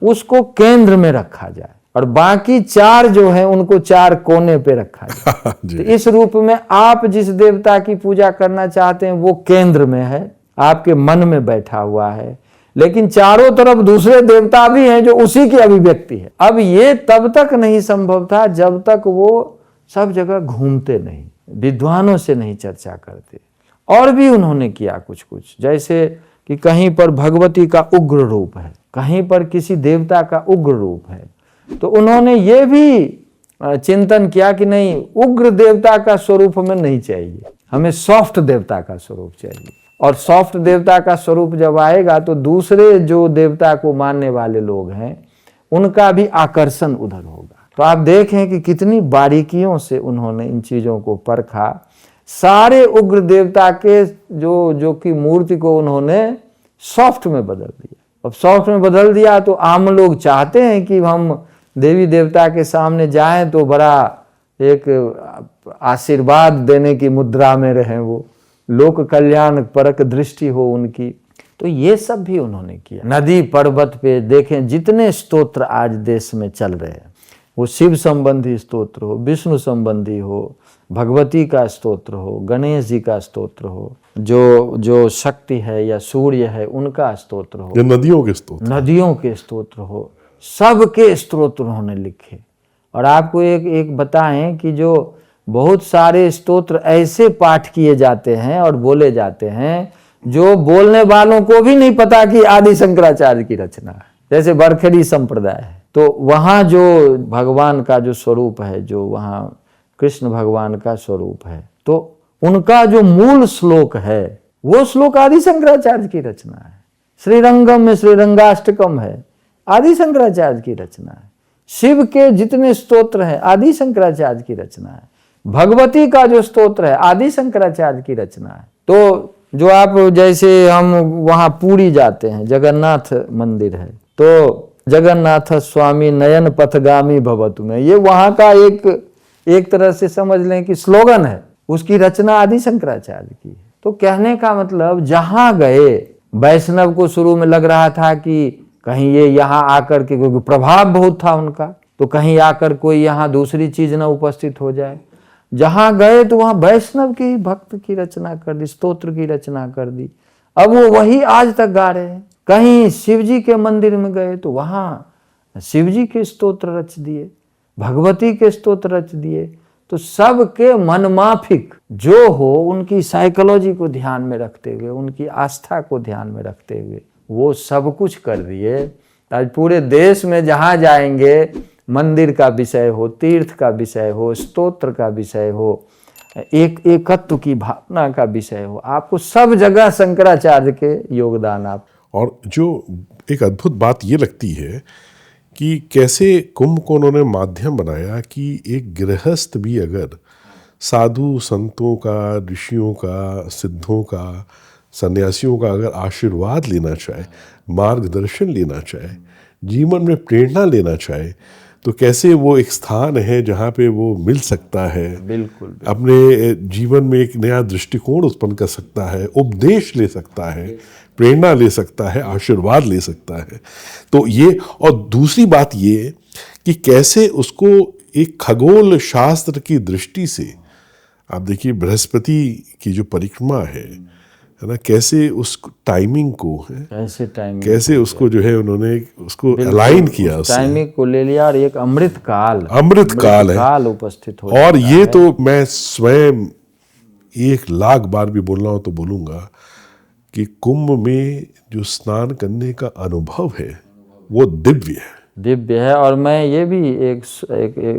उसको केंद्र में रखा जाए और बाकी चार जो है उनको चार कोने पे रखा जाए। तो इस रूप में आप जिस देवता की पूजा करना चाहते हैं वो केंद्र में है, आपके मन में बैठा हुआ है, लेकिन चारों तरफ दूसरे देवता भी हैं जो उसी की अभिव्यक्ति है। अब ये तब तक नहीं संभव था जब तक वो सब जगह घूमते नहीं, विद्वानों से नहीं चर्चा करते। और भी उन्होंने किया कुछ कुछ, जैसे कि कहीं पर भगवती का उग्र रूप है, कहीं पर किसी देवता का उग्र रूप है, तो उन्होंने ये भी चिंतन किया कि नहीं, उग्र देवता का स्वरूप हमें नहीं चाहिए, हमें सॉफ्ट देवता का स्वरूप चाहिए। और सॉफ्ट देवता का स्वरूप जब आएगा तो दूसरे जो देवता को मानने वाले लोग हैं उनका भी आकर्षण उधर होगा। तो आप देखें कि कितनी बारीकियों से उन्होंने इन चीजों को परखा। सारे उग्र देवता के जो की मूर्ति को उन्होंने सॉफ्ट में बदल दिया। अब सॉफ्ट में बदल दिया तो आम लोग चाहते हैं कि हम देवी देवता के सामने जाएं तो बड़ा एक आशीर्वाद देने की मुद्रा में रहें, वो लोक कल्याण परक दृष्टि हो उनकी। तो ये सब भी उन्होंने किया। नदी पर्वत पे देखें जितने स्तोत्र आज देश में चल रहे हैं, वो शिव संबंधी स्तोत्र हो, विष्णु संबंधी हो, भगवती का स्तोत्र हो, गणेश जी का स्तोत्र हो, जो शक्ति है या सूर्य है उनका स्तोत्र हो, नदियों के स्तोत्र हो, सबके स्तोत्र उन्होंने लिखे। और आपको एक बताएं कि जो बहुत सारे स्तोत्र ऐसे पाठ किए जाते हैं और बोले जाते हैं जो बोलने वालों को भी नहीं पता कि आदि शंकराचार्य की रचना है, जैसे बरखेड़ी संप्रदाय है। तो वहाँ जो भगवान का जो स्वरूप है, जो वहाँ कृष्ण भगवान का स्वरूप है, तो उनका जो मूल श्लोक है वो श्लोक आदि शंकराचार्य की रचना है। श्रीरंगम में श्रीरंगाष्टकम है, आदि शंकराचार्य की रचना है। शिव के जितने स्तोत्र हैं आदि शंकराचार्य की रचना है। भगवती का जो स्तोत्र है आदि शंकराचार्य की रचना है। तो जो आप जैसे हम वहां पुरी जाते हैं, जगन्नाथ मंदिर है, तो जगन्नाथ स्वामी नयन पथगामी भवतु में, ये वहां का एक तरह से समझ लें कि स्लोगन है, उसकी रचना आदि शंकराचार्य की है। तो कहने का मतलब जहां गए, वैष्णव को शुरू में लग रहा था कि कहीं ये यहाँ आकर के, क्योंकि प्रभाव बहुत था उनका, तो कहीं आकर कोई यहाँ दूसरी चीज न उपस्थित हो जाए। जहां गए तो वहां वैष्णव की भक्त की रचना कर दी, स्तोत्र की रचना कर दी। अब वो वही आज तक गा रहे हैं। कहीं शिव जी के मंदिर में गए तो वहां शिव जी के स्तोत्र रच दिए, भगवती के स्तोत्र रच दिए। तो सबके मनमाफिक जो हो, उनकी साइकोलॉजी को ध्यान में रखते हुए, उनकी आस्था को ध्यान में रखते हुए वो सब कुछ कर दिए। आज पूरे देश में जहां जाएंगे, मंदिर का विषय हो, तीर्थ का विषय हो, स्तोत्र का विषय हो, एकत्व की भावना का विषय हो, आपको सब जगह शंकराचार्य के योगदान आप। और जो एक अद्भुत बात ये लगती है कि कैसे कुंभ को उन्होंने माध्यम बनाया कि एक गृहस्थ भी अगर साधु संतों का, ऋषियों का, सिद्धों का, सन्यासियों का अगर आशीर्वाद लेना चाहे, मार्गदर्शन लेना चाहे, जीवन में प्रेरणा लेना चाहे, तो कैसे वो एक स्थान है जहाँ पे वो मिल सकता है, बिल्कुल। अपने जीवन में एक नया दृष्टिकोण उत्पन्न कर सकता है, उपदेश ले सकता है, प्रेरणा ले सकता है, आशीर्वाद ले सकता है। तो ये, और दूसरी बात ये कि कैसे उसको एक खगोल शास्त्र की दृष्टि से, आप देखिए बृहस्पति की जो परिक्रमा है ना, कैसे उस टाइमिंग को है, कैसे उसको जो है उन्होंने उसको अलाइन किया, उस टाइमिंग को ले लिया और एक अमृत काल है उपस्थित हो। और ये तो मैं स्वयं 1,00,000 बार भी बोल रहा हूं तो बोलूंगा कि कुंभ में जो स्नान करने का अनुभव है वो दिव्य है। और मैं ये भी एक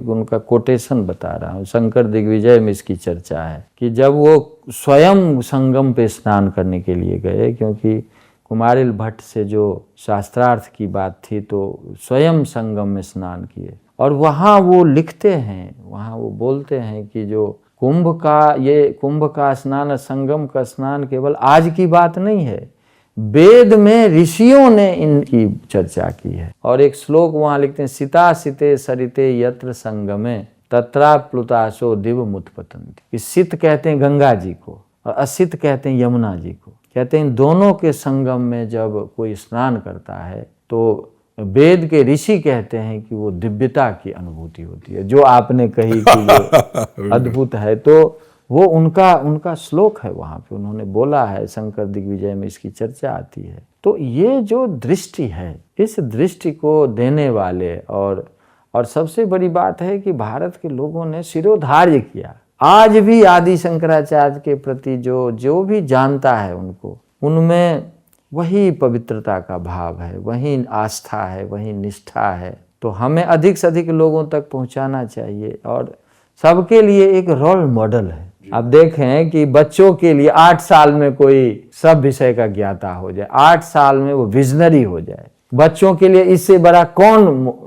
उनका कोटेशन बता रहा हूँ, शंकर दिग्विजय में इसकी चर्चा है कि जब वो स्वयं संगम पे स्नान करने के लिए गए, क्योंकि कुमारिल भट्ट से जो शास्त्रार्थ की बात थी, तो स्वयं संगम में स्नान किए। और वहाँ वो लिखते हैं, वहाँ वो बोलते हैं कि जो कुंभ का स्नान, संगम का स्नान केवल आज की बात नहीं है, वेद में ऋषियों ने इनकी चर्चा की है। और एक श्लोक वहां लिखते हैं, सीता सिते सरिते यत्र संगमे तत्रा प्लुताशो दिव मुत्पतन्ति। सित कहते हैं गंगा जी को और असित कहते हैं यमुना जी को। कहते हैं इन दोनों के संगम में जब कोई स्नान करता है तो वेद के ऋषि कहते हैं कि वो दिव्यता की अनुभूति होती है, जो आपने कही कि वो अद्भुत है। तो वो उनका श्लोक है, वहाँ पे उन्होंने बोला है, शंकर दिग्विजय में इसकी चर्चा आती है। तो ये जो दृष्टि है, इस दृष्टि को देने वाले और सबसे बड़ी बात है कि भारत के लोगों ने शिरोधार्य किया। आज भी आदि शंकराचार्य के प्रति जो भी जानता है उनको, उनमें वही पवित्रता का भाव है, वही आस्था है, वही निष्ठा है। तो हमें अधिक से अधिक लोगों तक पहुंचाना चाहिए और सबके लिए एक रोल मॉडल है। आप देखें कि बच्चों के लिए 8 साल में कोई सब विषय का ज्ञाता हो जाए, 8 साल में वो विजनरी हो जाए, बच्चों के लिए इससे बड़ा कौन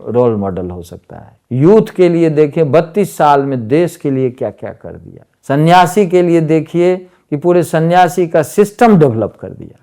रोल मॉडल हो सकता है। यूथ के लिए देखिए 32 साल में देश के लिए क्या क्या कर दिया। सन्यासी के लिए देखिए कि पूरे सन्यासी का सिस्टम डेवलप कर दिया।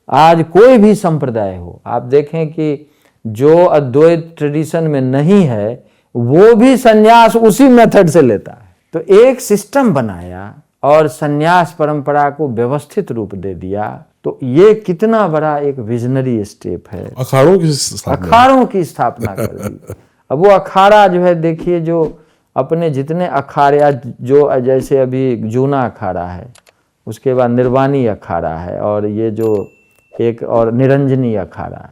आज कोई भी संप्रदाय हो, आप देखें कि जो अद्वैत ट्रेडिशन में नहीं है वो भी सन्यास उसी मेथड से लेता है। तो एक सिस्टम बनाया और सन्यास परंपरा को व्यवस्थित रूप दे दिया। तो ये कितना बड़ा एक विजनरी स्टेप है। अखाड़ों की स्थापना कर दी। अब वो अखाड़ा जो है, देखिए जो अपने जितने अखाड़े, जो जैसे अभी जूना अखाड़ा है, उसके बाद निर्वाणी अखाड़ा है, और ये जो एक और निरंजनी अखाड़ा है,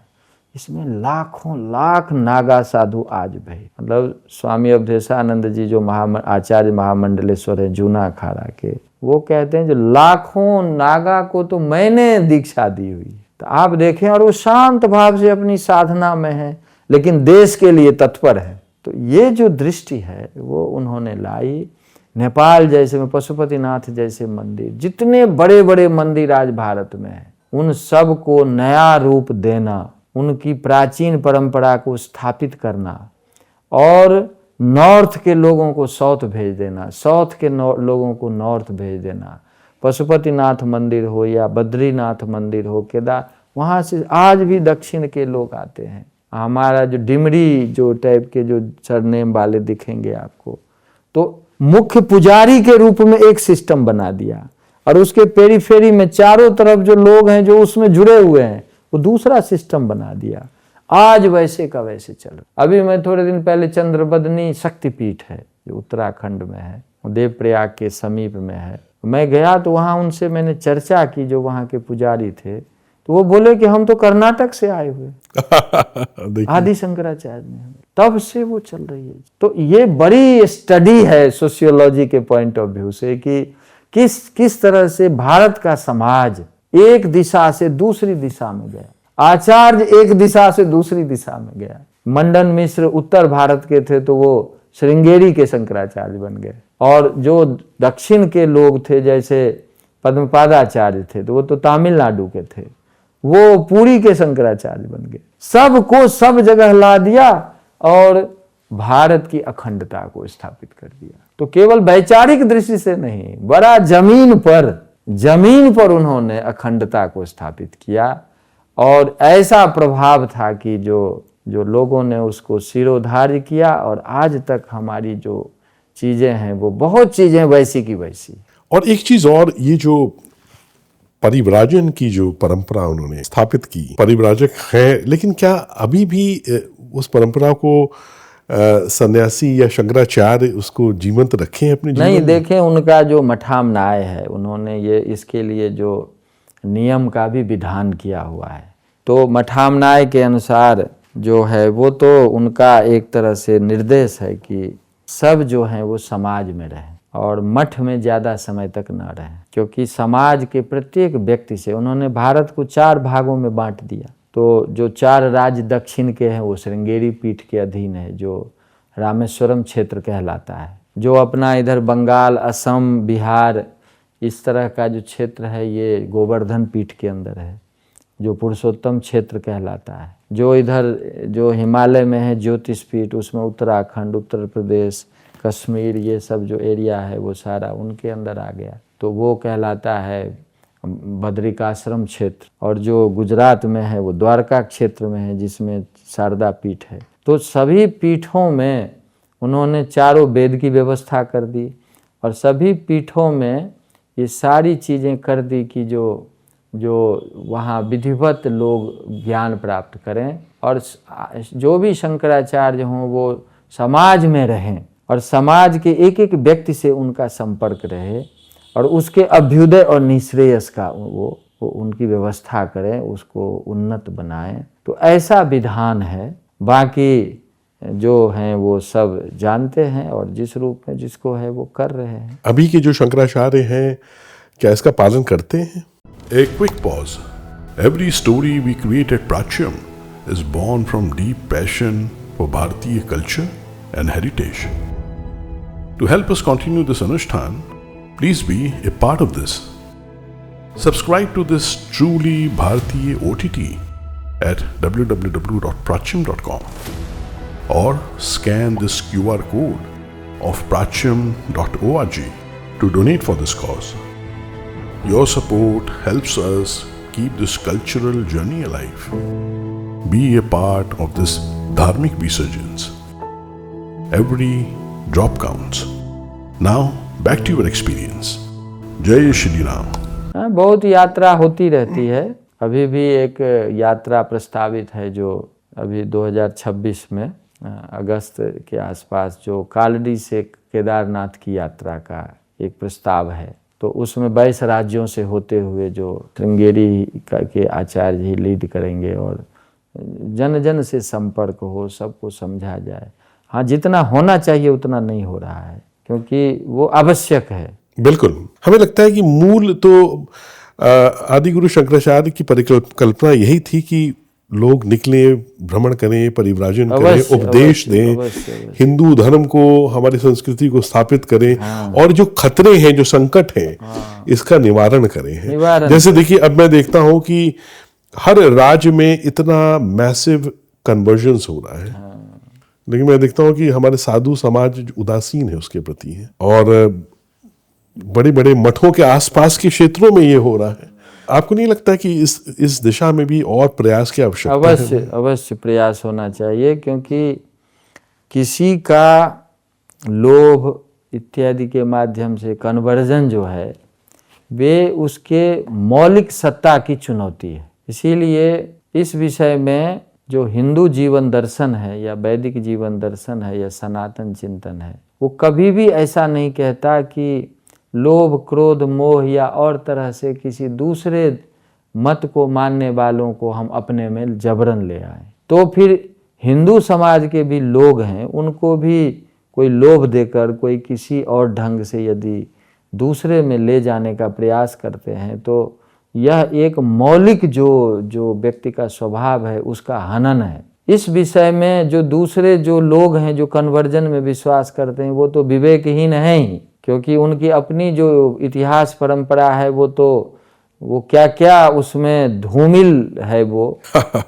इसमें लाखों लाख नागा साधु आज भी, मतलब स्वामी अवधेशानंद जी जो आचार्य महामंडलेश्वर है जूना अखाड़ा के, वो कहते हैं जो लाखों नागा को तो मैंने दीक्षा दी हुई। तो आप देखें, और वो शांत भाव से अपनी साधना में है, लेकिन देश के लिए तत्पर है। तो ये जो दृष्टि है वो उन्होंने लाई नेपाल जैसे में पशुपतिनाथ जैसे मंदिर, जितने बड़े बड़े मंदिर आज भारत में हैं, उन सब को नया रूप देना, उनकी प्राचीन परंपरा को स्थापित करना और नॉर्थ के लोगों को साउथ भेज देना, साउथ के लोगों को नॉर्थ भेज देना। पशुपतिनाथ मंदिर हो या बद्रीनाथ मंदिर हो, केदार, वहाँ से आज भी दक्षिण के लोग आते हैं। हमारा जो डिमरी जो टाइप के जो सरनेम वाले दिखेंगे आपको, तो मुख्य पुजारी के रूप में एक सिस्टम बना दिया और उसके पेरीफेरी में चारों तरफ जो लोग हैं जो उसमें जुड़े हुए हैं, वो दूसरा सिस्टम बना दिया। आज वैसे का वैसे चल रहा। अभी मैं थोड़े दिन पहले चंद्रबदनी शक्तिपीठ है जो उत्तराखंड में है, देवप्रयाग के समीप में है, मैं गया तो वहाँ उनसे मैंने चर्चा की, जो वहाँ के पुजारी थे, तो वो बोले कि हम तो कर्नाटक से आए हुए आदि शंकराचार्य ने, तब से वो चल रही है। तो ये बड़ी स्टडी है सोशियोलॉजी के पॉइंट ऑफ व्यू से कि किस तरह से भारत का समाज एक दिशा से दूसरी दिशा में गया, आचार्य एक दिशा से दूसरी दिशा में गया। मंडन मिश्र उत्तर भारत के थे तो वो श्रृंगेरी के शंकराचार्य बन गए, और जो दक्षिण के लोग थे जैसे पद्मपादाचार्य थे तो वो तो तमिलनाडु के थे, वो पुरी के शंकराचार्य बन गए। सबको सब जगह ला दिया और भारत की अखंडता को स्थापित कर दिया। तो केवल वैचारिक दृष्टि से नहीं, बड़ा जमीन पर उन्होंने अखंडता को स्थापित किया, और ऐसा प्रभाव था कि जो लोगों ने उसको सिरोधार्य किया, और आज तक हमारी जो चीजें हैं वो बहुत चीजें वैसी की वैसी। और एक चीज और, ये जो परिव्राजन की जो परंपरा उन्होंने स्थापित की, परिव्राजक है, लेकिन क्या अभी भी उस परंपरा को सन्यासी या शंकराचार्य उसको जीवंत रखे हैं अपने जीवन में? नहीं, देखें उनका जो मठामनाय है, उन्होंने ये इसके लिए जो नियम का भी विधान किया हुआ है। तो मठामनाय के अनुसार जो है वो तो उनका एक तरह से निर्देश है कि सब जो हैं वो समाज में रहें और मठ में ज़्यादा समय तक ना रहें, क्योंकि समाज के प्रत्येक व्यक्ति से उन्होंने भारत को 4 भागों में बांट दिया। तो जो 4 राज्य दक्षिण के हैं वो श्रृंगेरी पीठ के अधीन है, जो रामेश्वरम क्षेत्र कहलाता है। जो अपना इधर बंगाल, असम, बिहार, इस तरह का जो क्षेत्र है ये गोवर्धन पीठ के अंदर है, जो पुरुषोत्तम क्षेत्र कहलाता है। जो इधर जो हिमालय में है ज्योतिष पीठ, उसमें उत्तराखंड, उत्तर प्रदेश, कश्मीर, ये सब जो एरिया है वो सारा उनके अंदर आ गया, तो वो कहलाता है बद्रिकाश्रम क्षेत्र। और जो गुजरात में है वो द्वारका क्षेत्र में है, जिसमें शारदा पीठ है। तो सभी पीठों में उन्होंने चारों वेद की व्यवस्था कर दी, और सभी पीठों में ये सारी चीज़ें कर दी कि जो वहाँ विधिवत लोग ज्ञान प्राप्त करें, और जो भी शंकराचार्य हों वो समाज में रहें, और समाज के एक एक व्यक्ति से उनका संपर्क रहे, और उसके अभ्युदय और निःश्रेयस का वो उनकी व्यवस्था करें, उसको उन्नत बनाएं। तो ऐसा विधान है। बाकी जो हैं वो सब जानते हैं, और जिस रूप में जिसको है वो कर रहे हैं। अभी के जो शंकराचार्य हैं क्या इसका पालन करते हैं? A quick pause. Every story we create at Prachyam is born from deep passion for Bharatiya culture and heritage. To help us continue this Anushthan, please be a part of this. Subscribe to this truly Bharatiya OTT at www.prachyam.com or scan this QR code of prachyam.org to donate for this cause. Your support helps us keep this cultural journey alive. Be a part of this dharmic resurgence. Every drop counts. Now, back to your experience. जय श्री राम। बहुत यात्रा होती रहती है। अभी भी एक यात्रा प्रस्तावित है जो अभी 2026 में अगस्त के आसपास, जो कालडी से केदारनाथ की यात्रा का एक प्रस्ताव है। तो उसमें 22 राज्यों से होते हुए जो श्रृंगेरी के आचार्य ही लीड करेंगे, और जन जन से संपर्क हो, सबको समझा जाए। हाँ, जितना होना चाहिए उतना नहीं हो रहा है, क्योंकि वो आवश्यक है। बिल्कुल, हमें लगता है कि मूल तो आदि गुरु शंकराचार्य की परिकल्पना यही थी कि लोग निकले, भ्रमण करें, परिव्राजन करें, उपदेश दें, हिंदू धर्म को, हमारी संस्कृति को स्थापित करें। और जो खतरे हैं, जो संकट हैं, इसका निवारण करें। जैसे देखिए, अब मैं देखता हूं कि हर राज्य में इतना मैसिव कन्वर्जन्स हो रहा है, लेकिन मैं देखता हूं कि हमारे साधु समाज उदासीन है उसके प्रति है, और बड़े बड़े मठों के आसपास के क्षेत्रों में ये हो रहा है। आपको नहीं लगता कि इस दिशा में भी और प्रयास की आवश्यकता है? अवश्य प्रयास होना चाहिए, क्योंकि किसी का लोभ इत्यादि के माध्यम से कन्वर्जन जो है वे उसके मौलिक सत्ता की चुनौती है। इसीलिए इस विषय में जो हिंदू जीवन दर्शन है या वैदिक जीवन दर्शन है या सनातन चिंतन है, वो कभी भी ऐसा नहीं कहता कि लोभ, क्रोध, मोह या और तरह से किसी दूसरे मत को मानने वालों को हम अपने में जबरन ले आए। तो फिर हिंदू समाज के भी लोग हैं, उनको भी कोई लोभ देकर, कोई किसी और ढंग से यदि दूसरे में ले जाने का प्रयास करते हैं, तो यह एक मौलिक जो व्यक्ति का स्वभाव है उसका हनन है। इस विषय में जो दूसरे जो लोग हैं जो कन्वर्जन में विश्वास करते हैं, वो तो विवेकहीन है ही, क्योंकि उनकी अपनी जो इतिहास परंपरा है वो क्या क्या उसमें धूमिल है वो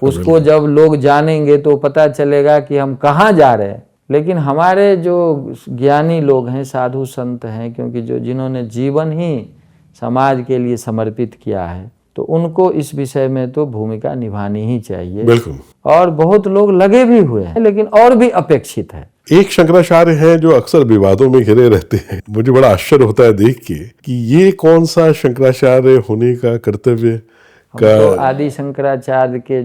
उसको जब लोग जानेंगे तो पता चलेगा कि हम कहाँ जा रहे हैं। लेकिन हमारे जो ज्ञानी लोग हैं, साधु संत हैं, क्योंकि जिन्होंने जीवन ही समाज के लिए समर्पित किया है, तो उनको इस विषय में तो भूमिका निभानी ही चाहिए। बिल्कुल। और बहुत लोग लगे भी हुए हैं, लेकिन और भी अपेक्षित है। एक शंकराचार्य हैं जो अक्सर विवादों में घिरे रहते हैं। मुझे बड़ा आश्चर्य होता है देख के कि ये कौन सा शंकराचार्य होने का कर्तव्य का। तो आदि शंकराचार्य के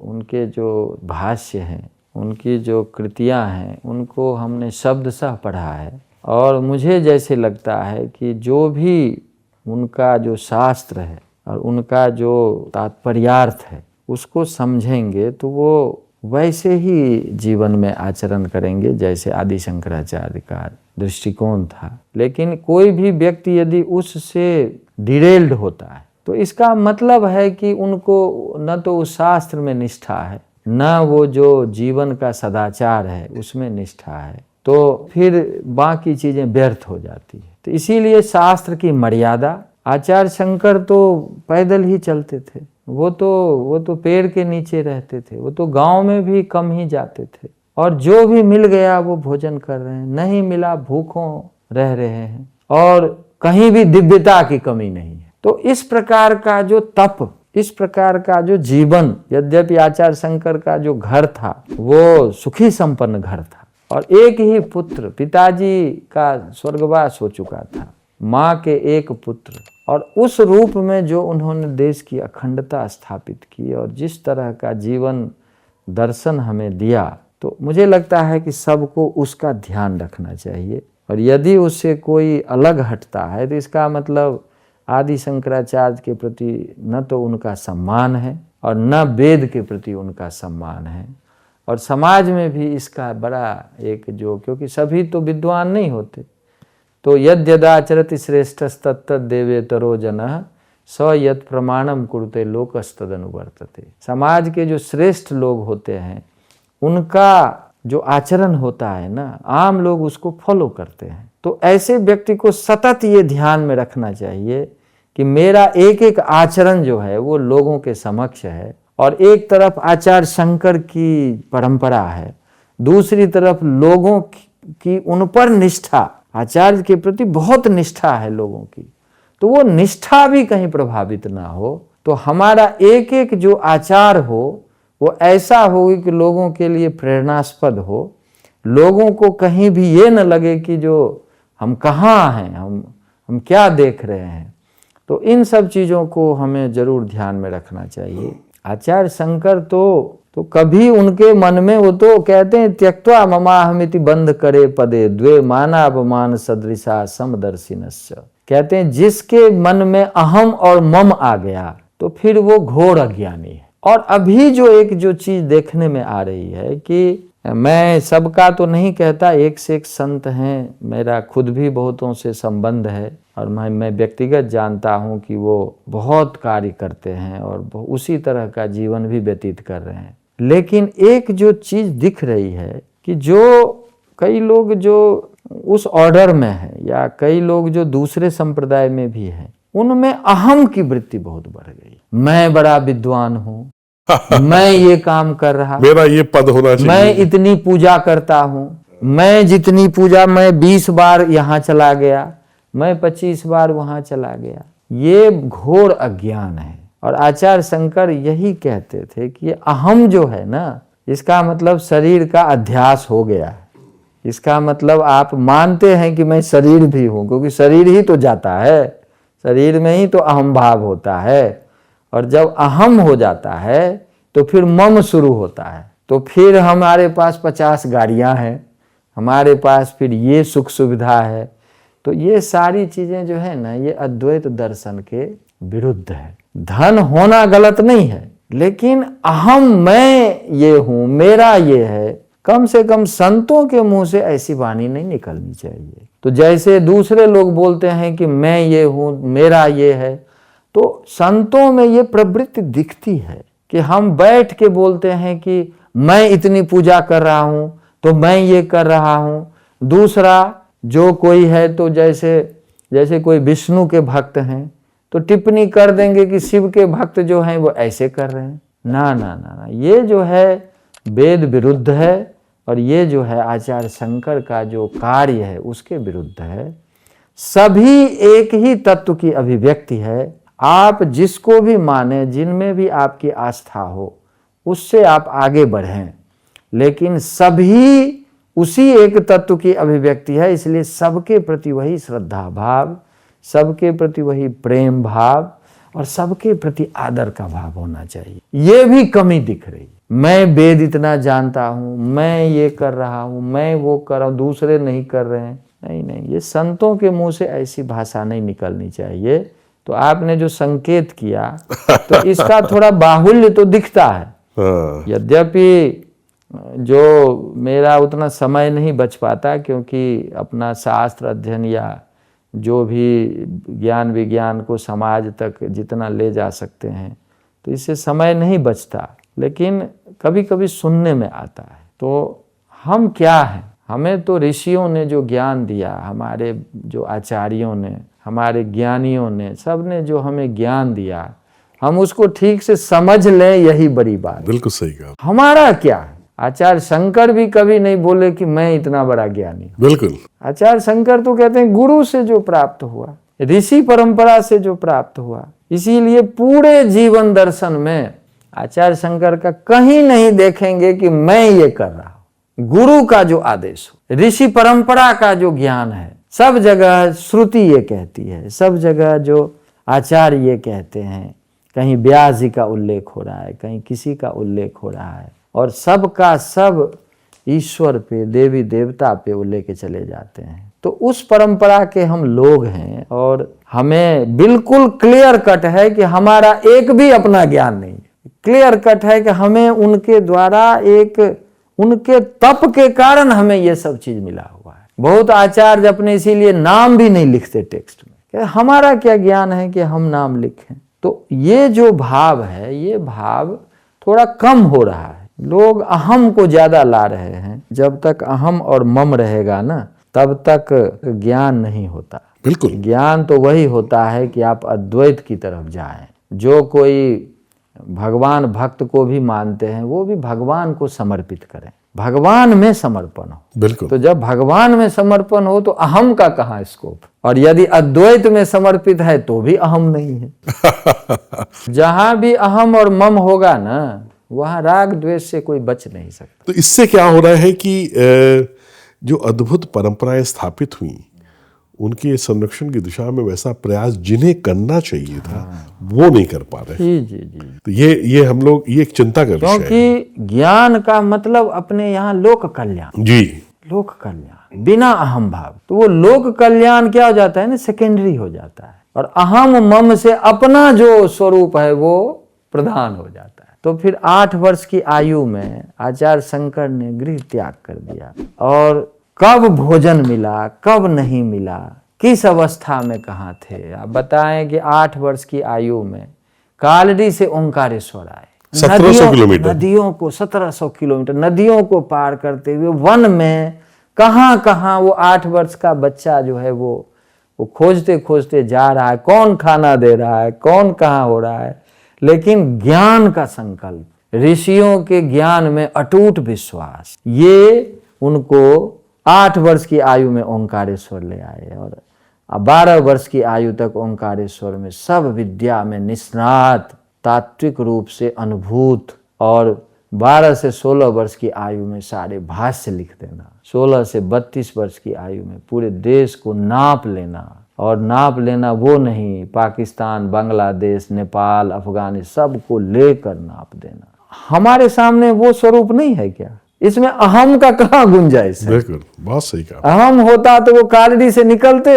उनके जो भाष्य हैं, उनकी जो कृतियां हैं, उनको हमने शब्दशः पढ़ा है, और मुझे जैसे लगता है कि जो भी उनका जो शास्त्र है और उनका जो तात्पर्यार्थ है उसको समझेंगे तो वो वैसे ही जीवन में आचरण करेंगे जैसे आदि शंकराचार्य का दृष्टिकोण था। लेकिन कोई भी व्यक्ति यदि उससे डिरेल्ड होता है तो इसका मतलब है कि उनको न तो उस शास्त्र में निष्ठा है, न वो जो जीवन का सदाचार है उसमें निष्ठा है, तो फिर बाकी चीज़ें व्यर्थ हो जाती है। तो इसीलिए शास्त्र की मर्यादा। आचार्य शंकर तो पैदल ही चलते थे, वो तो पेड़ के नीचे रहते थे, वो तो गांव में भी कम ही जाते थे, और जो भी मिल गया वो भोजन कर रहे हैं, नहीं मिला भूखों रह रहे हैं, और कहीं भी दिव्यता की कमी नहीं है। तो इस प्रकार का जो तप, इस प्रकार का जो जीवन, यद्यपि आचार्य शंकर का जो घर था वो सुखी संपन्न घर था, और एक ही पुत्र, पिताजी का स्वर्गवास हो चुका था, माँ के एक पुत्र, और उस रूप में जो उन्होंने देश की अखंडता स्थापित की और जिस तरह का जीवन दर्शन हमें दिया, तो मुझे लगता है कि सबको उसका ध्यान रखना चाहिए। और यदि उससे कोई अलग हटता है तो इसका मतलब आदि शंकराचार्य के प्रति न तो उनका सम्मान है और न वेद के प्रति उनका सम्मान है। और समाज में भी इसका बड़ा एक क्योंकि सभी तो विद्वान नहीं होते, तो यद्यदाचरति श्रेष्ठस्तत्तद्देवेतरो जनः स यत् प्रमाणम कुरुते लोकस्तदनुवर्तते। समाज के जो श्रेष्ठ लोग होते हैं उनका जो आचरण होता है ना, आम लोग उसको फॉलो करते हैं। तो ऐसे व्यक्ति को सतत ये ध्यान में रखना चाहिए कि मेरा एक एक आचरण जो है वो लोगों के समक्ष है, और एक तरफ आचार्य शंकर की परंपरा है, दूसरी तरफ लोगों की उन पर निष्ठा, आचार्य के प्रति बहुत निष्ठा है लोगों की, तो वो निष्ठा भी कहीं प्रभावित ना हो। तो हमारा एक एक जो आचार हो वो ऐसा हो कि लोगों के लिए प्रेरणास्पद हो, लोगों को कहीं भी ये न लगे कि जो हम कहाँ हैं, हम क्या देख रहे हैं। तो इन सब चीज़ों को हमें जरूर ध्यान में रखना चाहिए। आचार्य शंकर तो कभी उनके मन में, वो तो कहते हैं त्यक्त्वा ममाहमिति बंध करे पदे द्वे मानापमान सदृशा समदर्शिनश्च। कहते हैं जिसके मन में अहम और मम आ गया तो फिर वो घोर अज्ञानी है। और अभी जो चीज देखने में आ रही है कि मैं सबका तो नहीं कहता, एक से एक संत हैं, मेरा खुद भी बहुतों से संबंध है, और मैं व्यक्तिगत जानता हूँ कि वो बहुत कार्य करते हैं और उसी तरह का जीवन भी व्यतीत कर रहे हैं। लेकिन एक जो चीज़ दिख रही है कि जो कई लोग जो उस ऑर्डर में है या कई लोग जो दूसरे संप्रदाय में भी हैं, उनमें अहम की वृत्ति बहुत बढ़ गई। मैं बड़ा विद्वान हूँ, मैं ये काम कर रहा, मेरा ये पद होना चाहिए, मैं इतनी पूजा करता हूँ, मैं जितनी पूजा, मैं 20 बार यहाँ चला गया, मैं 25 बार वहाँ चला गया। ये घोर अज्ञान है। और आचार्य शंकर यही कहते थे कि अहम जो है ना, इसका मतलब शरीर का अध्यास हो गया है। इसका मतलब आप मानते हैं कि मैं शरीर भी हूँ, क्योंकि शरीर ही तो जाता है, शरीर में ही तो अहम भाव होता है। और जब अहम हो जाता है तो फिर मम शुरू होता है। तो फिर हमारे पास 50 गाड़ियाँ हैं, हमारे पास फिर ये सुख सुविधा है। तो ये सारी चीज़ें जो है ना, ये अद्वैत दर्शन के विरुद्ध है। धन होना गलत नहीं है, लेकिन अहम मैं ये हूँ, मेरा ये है, कम से कम संतों के मुंह से ऐसी वाणी नहीं निकलनी चाहिए। तो जैसे दूसरे लोग बोलते हैं कि मैं ये हूँ, मेरा ये है, तो संतों में ये प्रवृत्ति दिखती है कि हम बैठ के बोलते हैं कि मैं इतनी पूजा कर रहा हूँ तो मैं ये कर रहा हूँ। दूसरा जो कोई है, तो जैसे कोई विष्णु के भक्त हैं तो टिप्पणी कर देंगे कि शिव के भक्त जो हैं वो ऐसे कर रहे हैं। ना ना ना ना, ये जो है वेद विरुद्ध है और ये जो है आचार्य शंकर का जो कार्य है उसके विरुद्ध है। सभी एक ही तत्व की अभिव्यक्ति है। आप जिसको भी माने, जिनमें भी आपकी आस्था हो, उससे आप आगे बढ़ें, लेकिन सभी उसी एक तत्व की अभिव्यक्ति है। इसलिए सबके प्रति वही श्रद्धा भाव, सबके प्रति वही प्रेम भाव और सबके प्रति आदर का भाव होना चाहिए। ये भी कमी दिख रही। मैं वेद इतना जानता हूँ, मैं ये कर रहा हूँ, मैं वो कर रहा हूँ, दूसरे नहीं कर रहे हैं। नहीं नहीं, ये संतों के मुंह से ऐसी भाषा नहीं निकलनी चाहिए। तो आपने जो संकेत किया तो इसका थोड़ा बाहुल्य तो दिखता है। यद्यपि जो मेरा उतना समय नहीं बच पाता, क्योंकि अपना शास्त्र अध्ययन या जो भी ज्ञान विज्ञान को समाज तक जितना ले जा सकते हैं, तो इससे समय नहीं बचता, लेकिन कभी कभी सुनने में आता है। तो हम क्या हैं? हमें तो ऋषियों ने जो ज्ञान दिया, हमारे जो आचार्यों ने, हमारे ज्ञानियों ने, सब ने जो हमें ज्ञान दिया, हम उसको ठीक से समझ लें, यही बड़ी बात। बिल्कुल सही कहा। हमारा क्या है? आचार्य शंकर भी कभी नहीं बोले कि मैं इतना बड़ा ज्ञानी। बिल्कुल। आचार्य शंकर तो कहते हैं गुरु से जो प्राप्त हुआ, ऋषि परंपरा से जो प्राप्त हुआ। इसीलिए पूरे जीवन दर्शन में आचार्य शंकर का कहीं नहीं देखेंगे कि मैं ये कर रहा हूं। गुरु का जो आदेश हो, ऋषि परंपरा का जो ज्ञान है, सब जगह श्रुति ये कहती है, सब जगह जो आचार्य ये कहते हैं, कहीं व्यास जी का उल्लेख हो रहा है, कहीं किसी का उल्लेख हो रहा है, और सब का सब ईश्वर पे, देवी देवता पे वो लेके चले जाते हैं। तो उस परंपरा के हम लोग हैं और हमें बिल्कुल क्लियर कट है कि हमारा एक भी अपना ज्ञान नहीं है। क्लियर कट है कि हमें उनके द्वारा, उनके तप के कारण हमें ये सब चीज मिला हुआ है। बहुत आचार्य अपने इसीलिए नाम भी नहीं लिखते टेक्स्ट में। हमारा क्या ज्ञान है कि हम नाम लिखें? तो ये जो भाव है, ये भाव थोड़ा कम हो रहा है। लोग अहम को ज्यादा ला रहे हैं। जब तक अहम और मम रहेगा ना, तब तक ज्ञान नहीं होता। बिल्कुल। ज्ञान तो वही होता है कि आप अद्वैत की तरफ जाएं। जो कोई भगवान भक्त को भी मानते हैं, वो भी भगवान को समर्पित करें, भगवान में समर्पण हो। बिल्कुल। तो जब भगवान में समर्पण हो तो अहम का कहाँ स्कोप? और यदि अद्वैत में समर्पित है तो भी अहम नहीं है। जहां भी अहम और मम होगा ना, वहां राग द्वेष से कोई बच नहीं सकता। तो इससे क्या हो रहा है कि जो अद्भुत परंपराएं स्थापित हुई, उनके संरक्षण की दिशा में वैसा प्रयास जिन्हें करना चाहिए था, वो नहीं कर पा रहे। जी जी जी। तो ये हम लोग ये एक चिंता कर रहे हैं, क्योंकि ज्ञान का मतलब अपने यहाँ लोक कल्याण। जी, लोक कल्याण बिना अहम भाव, तो वो लोक कल्याण क्या हो जाता है ना, सेकेंडरी हो जाता है। और अहम मम से अपना जो स्वरूप है वो प्रधान हो जाता है। तो फिर 8 वर्ष की आयु में आचार्य शंकर ने गृह त्याग कर दिया। और कब भोजन मिला, कब नहीं मिला, किस अवस्था में कहाँ थे। आप बताएं कि 8 वर्ष की आयु में कालड़ी से ओंकारेश्वर आए, 1700 किलोमीटर, नदियों को 1700 किलोमीटर नदियों को पार करते हुए वन में कहाँ कहाँ वो 8 वर्ष का बच्चा जो है वो खोजते खोजते जा रहा है, कौन खाना दे रहा है, कौन कहाँ हो रहा है, लेकिन ज्ञान का संकल्प, ऋषियों के ज्ञान में अटूट विश्वास, ये उनको 8 वर्ष की आयु में ओंकारेश्वर ले आए और 12 वर्ष की आयु तक ओंकारेश्वर में सब विद्या में निष्णात, तात्विक रूप से अनुभूत, और 12 से 16 वर्ष की आयु में सारे भाष्य लिख देना, 16 से 32 वर्ष की आयु में पूरे देश को नाप लेना, और नाप लेना वो नहीं, पाकिस्तान, बांग्लादेश, नेपाल, अफगानिस्तान सबको लेकर नाप देना। हमारे सामने वो स्वरूप नहीं है क्या? इसमें अहम का कहाँ गुंजाइश है? बिल्कुल, बहुत सही कहा। अहम होता तो वो कालड़ी से निकलते,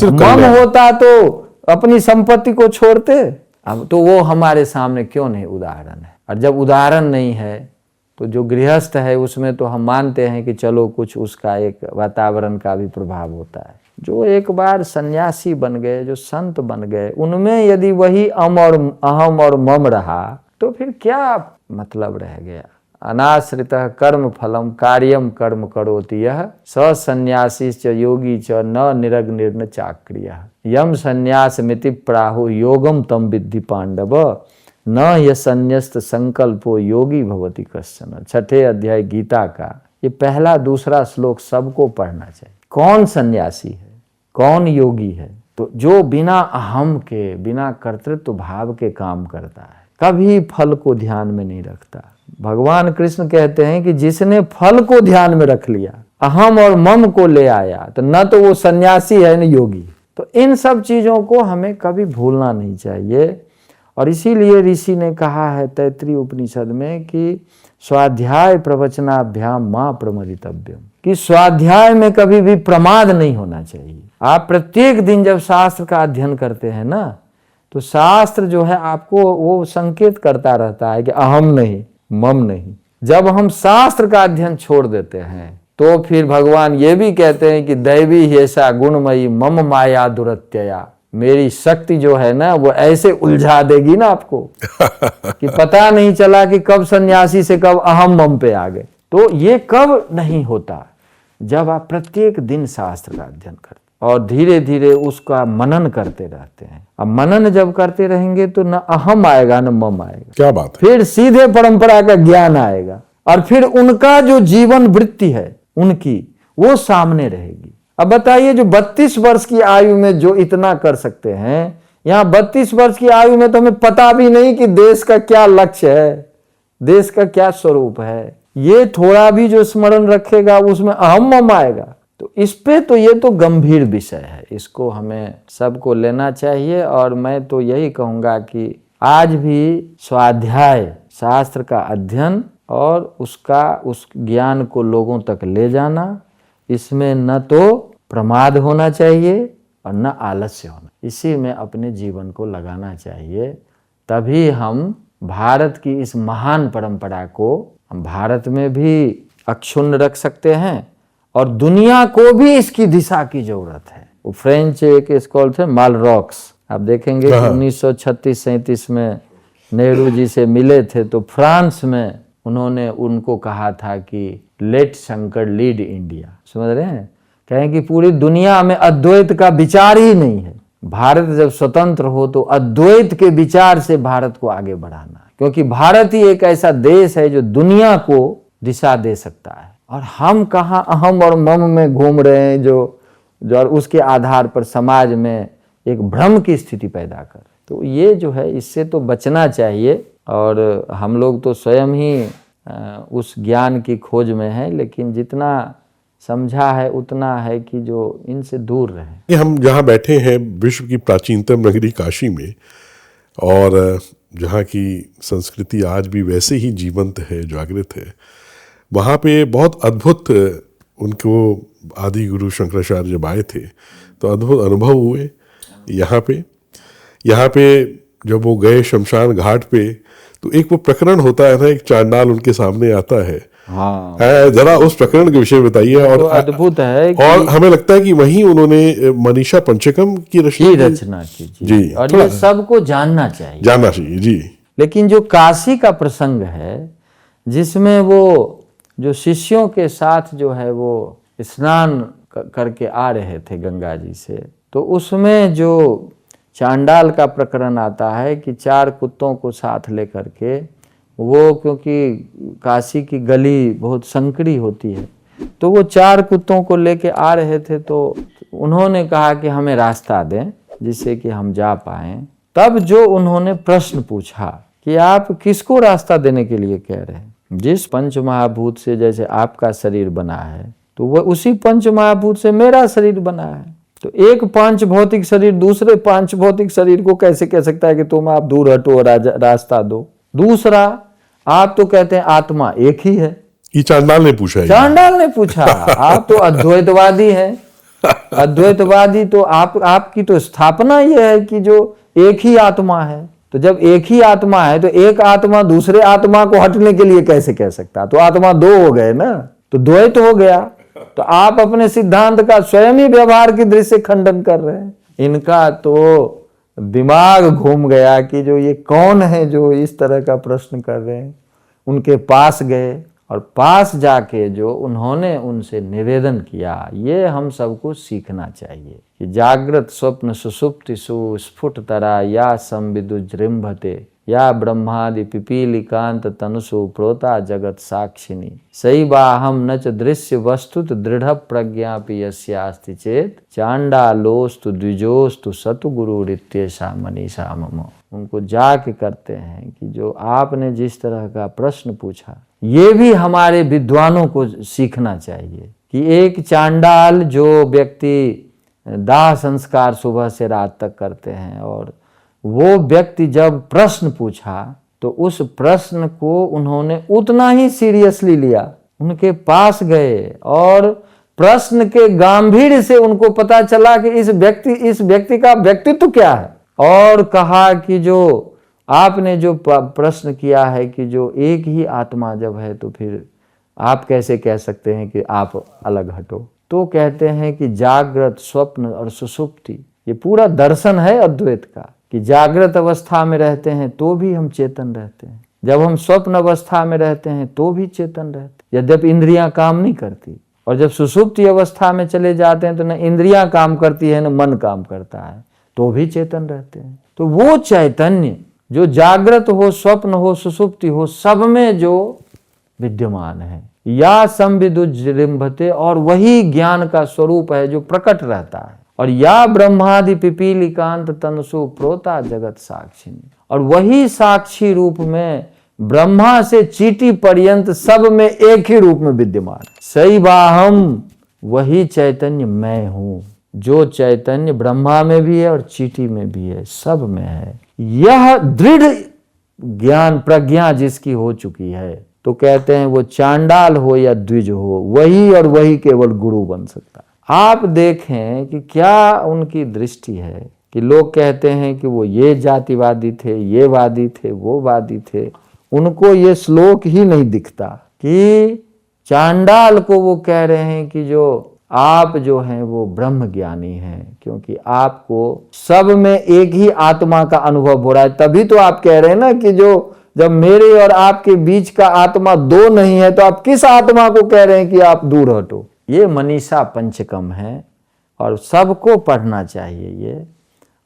मम होता तो अपनी संपत्ति को छोड़ते। अब तो वो हमारे सामने क्यों नहीं उदाहरण है? और जब उदाहरण नहीं है तो जो गृहस्थ है उसमें तो हम मानते हैं कि चलो कुछ उसका एक वातावरण का भी प्रभाव होता है। जो एक बार सन्यासी बन गए, जो संत बन गए, उनमें यदि वही अहम और मम रहा तो फिर क्या मतलब रह गया? अनाश्रितः कर्म फलम कार्यम कर्म करोति यः स सन्यासी च योगी च न निरग्निर्न चाक्रियः यम सन्यासमिति प्राहु योगम तम विद्धि पांडव न यन्यस्त संकल्पो योगी भवति कश्चन। 6ठे अध्याय गीता का ये पहला दूसरा श्लोक सबको पढ़ना चाहिए। कौन सन्यासी है, कौन योगी है? तो जो बिना अहम के, बिना कर्तृत्व भाव के काम करता है, कभी फल को ध्यान में नहीं रखता। भगवान कृष्ण कहते हैं कि जिसने फल को ध्यान में रख लिया, अहम और मम को ले आया, तो न तो वो सन्यासी है न योगी। तो इन सब चीजों को हमें कभी भूलना नहीं चाहिए। और इसीलिए ऋषि ने कहा है तैत्तिरीय उपनिषद में कि स्वाध्याय प्रवचनाभ्याम मां प्रमदितव्यम, कि स्वाध्याय में कभी भी प्रमाद नहीं होना चाहिए। आप प्रत्येक दिन जब शास्त्र का अध्ययन करते हैं ना, तो शास्त्र जो है आपको वो संकेत करता रहता है कि अहम नहीं, मम नहीं। जब हम शास्त्र का अध्ययन छोड़ देते हैं तो फिर भगवान ये भी कहते हैं कि दैवी ऐसा गुणमयी मम माया दुरत्यया, मेरी शक्ति जो है ना वो ऐसे उलझा देगी ना आपको कि पता नहीं चला कि कब सन्यासी से कब अहम मम पे आ गए। तो ये कब नहीं होता? जब आप प्रत्येक दिन शास्त्र का अध्ययन करते और धीरे धीरे उसका मनन करते रहते हैं। अब मनन जब करते रहेंगे तो न अहम आएगा न मम आएगा। क्या बात है। फिर सीधे परंपरा का ज्ञान आएगा और फिर उनका जो जीवन वृत्ति है उनकी वो सामने रहेगी। अब बताइए, जो 32 वर्ष की आयु में जो इतना कर सकते हैं, यहाँ 32 वर्ष की आयु में तो हमें पता भी नहीं कि देश का क्या लक्ष्य है, देश का क्या स्वरूप है। ये थोड़ा भी जो स्मरण रखेगा उसमें अहम मम आएगा। तो इस पे तो ये तो गंभीर विषय है, इसको हमें सबको लेना चाहिए। और मैं तो यही कहूँगा कि आज भी स्वाध्याय, शास्त्र का अध्ययन और उस ज्ञान को लोगों तक ले जाना, इसमें न तो प्रमाद होना चाहिए और न आलस्य होना, इसी में अपने जीवन को लगाना चाहिए। तभी हम भारत की इस महान परंपरा को हम भारत में भी अक्षुण्ण रख सकते हैं और दुनिया को भी इसकी दिशा की जरूरत है। वो फ्रेंच एक स्कॉलर थे मालरॉक्स, आप देखेंगे 1936-37 में नेहरू जी से मिले थे तो फ्रांस में उन्होंने उनको कहा था कि लेट शंकर लीड इंडिया। समझ रहे हैं? कहें कि पूरी दुनिया में अद्वैत का विचार ही नहीं है, भारत जब स्वतंत्र हो तो अद्वैत के विचार से भारत को आगे बढ़ाना, क्योंकि भारत ही एक ऐसा देश है जो दुनिया को दिशा दे सकता है। और हम कहाँ अहम और मम में घूम रहे हैं जो और उसके आधार पर समाज में एक भ्रम की स्थिति पैदा कर। तो ये जो है इससे तो बचना चाहिए। और हम लोग तो स्वयं ही उस ज्ञान की खोज में है, लेकिन जितना समझा है उतना है कि जो इनसे दूर रहे। हम जहाँ बैठे हैं विश्व की प्राचीनतम नगरी काशी में, और जहाँ की संस्कृति आज भी वैसे ही जीवंत है, जागृत है, वहाँ पे बहुत अद्भुत उनको आदि गुरु शंकराचार्य जब आए थे तो अद्भुत अनुभव हुए। यहाँ पे जब वो गए शमशान घाट पे तो एक वो प्रकरण होता है ना, एक चांडाल उनके सामने आता है हाँ, जरा उस प्रकरण के विषय में बताइए। और तो अद्भुत है और हमें लगता है कि वहीं उन्होंने मनीषा पंचकम की रचना की जी, और ये सबको जानना चाहिए जी। लेकिन जो काशी का प्रसंग है जिसमें वो जो शिष्यों के साथ जो है वो स्नान करके आ रहे थे गंगा जी से, तो उसमें जो चांडाल का प्रकरण आता है कि 4 कुत्तों को साथ लेकर के वो, क्योंकि काशी की गली बहुत संकरी होती है, तो वो 4 कुत्तों को लेके आ रहे थे। तो उन्होंने कहा कि हमें रास्ता दें जिससे कि हम जा पाएं। तब जो उन्होंने प्रश्न पूछा कि आप किसको रास्ता देने के लिए कह रहे हैं? जिस पंच महाभूत से जैसे आपका शरीर बना है तो वह उसी पंच महाभूत से मेरा शरीर बना है। तो एक पांच भौतिक शरीर दूसरे पांच भौतिक शरीर को कैसे कह सकता है कि तुम आप दूर हटो रास्ता दो? दूसरा, आप तो कहते हैं आत्मा एक ही है। ये चांडाल ने पूछा, चांडाल ने पूछा। आप तो अद्वैतवादी हैं। अद्वैतवादी तो आपकी तो स्थापना यह है कि जो एक ही आत्मा है। तो जब एक ही आत्मा है तो एक आत्मा दूसरे आत्मा को हटने के लिए कैसे कह सकता? तो आत्मा 2 हो गए ना, तो द्वैत हो गया। तो आप अपने सिद्धांत का स्वयं ही व्यवहार की दृष्टि से खंडन कर रहे हैं। इनका तो दिमाग घूम गया कि जो ये कौन है जो इस तरह का प्रश्न कर रहे हैं। उनके पास गए और पास जाके जो उन्होंने उनसे निवेदन किया, ये हम सबको सीखना चाहिए कि जागृत स्वप्न सुषुप्ति सुस्फुटतरा या संविदुजृंभते या ब्रह्मादि पिपीलिकांत तनुसु प्रोता जगत साक्षिणी सैवाहम न च दृश्य वस्तुत दृढ़ प्रज्ञापि यस्यास्ति चेत चांडालोस्तु द्विजोस्तु सतुगुरुरित्येषा मनीषा मम। उनको जाके करते हैं कि जो आपने जिस तरह का प्रश्न पूछा, ये भी हमारे विद्वानों को सीखना चाहिए कि एक चांडाल जो व्यक्ति दाह संस्कार सुबह से रात तक करते हैं, और वो व्यक्ति जब प्रश्न पूछा तो उस प्रश्न को उन्होंने उतना ही सीरियसली लिया। उनके पास गए और प्रश्न के गांभीर्य से उनको पता चला कि इस व्यक्ति का व्यक्तित्व क्या है, और कहा कि जो आपने जो प्रश्न किया है कि जो एक ही आत्मा जब है तो फिर आप कैसे कह सकते हैं कि आप अलग हटो? तो कहते हैं कि जागृत स्वप्न और सुषुप्ति, ये पूरा दर्शन है अद्वैत का कि जागृत अवस्था में रहते हैं तो भी हम चेतन रहते हैं, जब हम स्वप्न अवस्था में रहते हैं तो भी चेतन रहते हैं, यद्यपि इंद्रियां काम नहीं करती, और जब सुषुप्ति अवस्था में चले जाते हैं तो न इंद्रियां काम करती है न मन काम करता है, तो भी चेतन रहते हैं। तो वो चैतन्य जो जागृत हो, स्वप्न हो, सुषुप्ति हो, सब में जो विद्यमान है, या संविदुजृंभते, और वही ज्ञान का स्वरूप है जो प्रकट रहता है, और या ब्रह्मादि पिपीलिकांत तनुसु प्रोता जगत साक्षिणी, और वही साक्षी रूप में ब्रह्मा से चीटी पर्यंत सब में एक ही रूप में विद्यमान। सैवाहम, वही चैतन्य मैं हूं, जो चैतन्य ब्रह्मा में भी है और चीटी में भी है, सब में है। यह दृढ़ ज्ञान प्रज्ञा जिसकी हो चुकी है, तो कहते हैं वो चांडाल हो या द्विज हो, वही और वही केवल गुरु बन सकता है। आप देखें कि क्या उनकी दृष्टि है कि लोग कहते हैं कि वो ये जातिवादी थे, ये वादी थे, वो वादी थे, उनको ये श्लोक ही नहीं दिखता कि चांडाल को वो कह रहे हैं कि जो आप जो हैं वो ब्रह्म ज्ञानी हैं, क्योंकि आपको सब में एक ही आत्मा का अनुभव हो रहा है। तभी तो आप कह रहे हैं ना कि जो जब मेरे और आपके बीच का आत्मा 2 नहीं है तो आप किस आत्मा को कह रहे हैं कि आप दूर हटो? ये मनीषा पंचकम है और सबको पढ़ना चाहिए ये,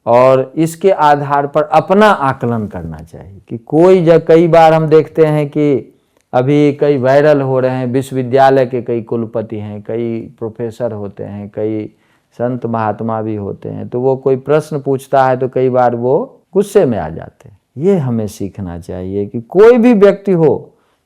और इसके आधार पर अपना आकलन करना चाहिए कि कोई जब कई बार हम देखते हैं कि अभी कई वायरल हो रहे हैं, विश्वविद्यालय के कई कुलपति हैं, कई प्रोफेसर होते हैं, कई संत महात्मा भी होते हैं, तो वो कोई प्रश्न पूछता है तो कई बार वो गुस्से में आ जाते हैं। ये हमें सीखना चाहिए कि कोई भी व्यक्ति हो,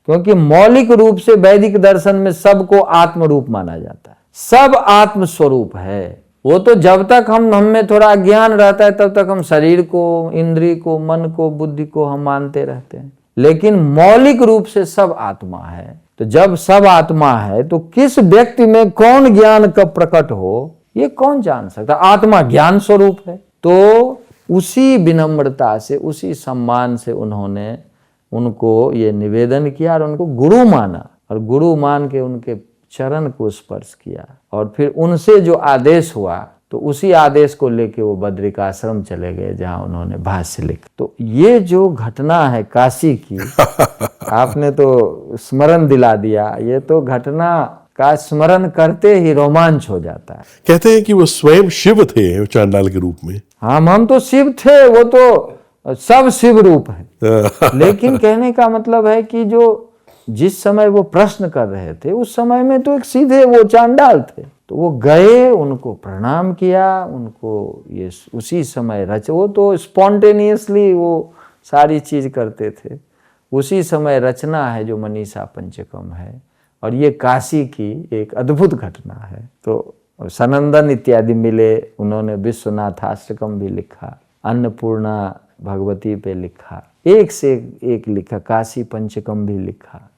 क्योंकि मौलिक रूप से वैदिक दर्शन में सबको आत्म रूप माना जाता है, सब आत्म स्वरूप है। वो तो जब तक हम में थोड़ा ज्ञान रहता है तब तक हम शरीर को, इंद्रिय को, मन को, बुद्धि को हम मानते रहते हैं, लेकिन मौलिक रूप से सब आत्मा है। तो जब सब आत्मा है तो किस व्यक्ति में कौन ज्ञान कब प्रकट हो ये कौन जान सकता? आत्मा ज्ञान स्वरूप है। तो उसी विनम्रता से, उसी सम्मान से उन्होंने उनको ये निवेदन किया और उनको गुरु माना और गुरु मान के उनके चरण को स्पर्श किया, और फिर उनसे जो आदेश हुआ तो उसी आदेश को लेके वो बद्रिकाश्रम चले गए जहां उन्होंने भाष्य लिखा। तो ये जो घटना है काशी की, आपने तो स्मरण दिला दिया। ये तो घटना का स्मरण करते ही रोमांच हो जाता है। कहते हैं कि वो स्वयं शिव थे चांडाल के रूप में। हम तो शिव थे, वो तो सब शिव रूप है। लेकिन कहने का मतलब है कि जो जिस समय वो प्रश्न कर रहे थे उस समय में तो एक सीधे वो चांडाल थे। तो वो गए, उनको प्रणाम किया, उनको ये उसी समय वो तो स्पॉन्टेनियसली वो सारी चीज करते थे। उसी समय रचना है जो मनीषा पंचकम है, और ये काशी की एक अद्भुत घटना है। तो सनंदन इत्यादि मिले, उन्होंने विश्वनाथाष्टकम भी लिखा, अन्नपूर्णा भगवती पे लिखा, एक से एक लिखा, काशी पंचकम भी लिखा,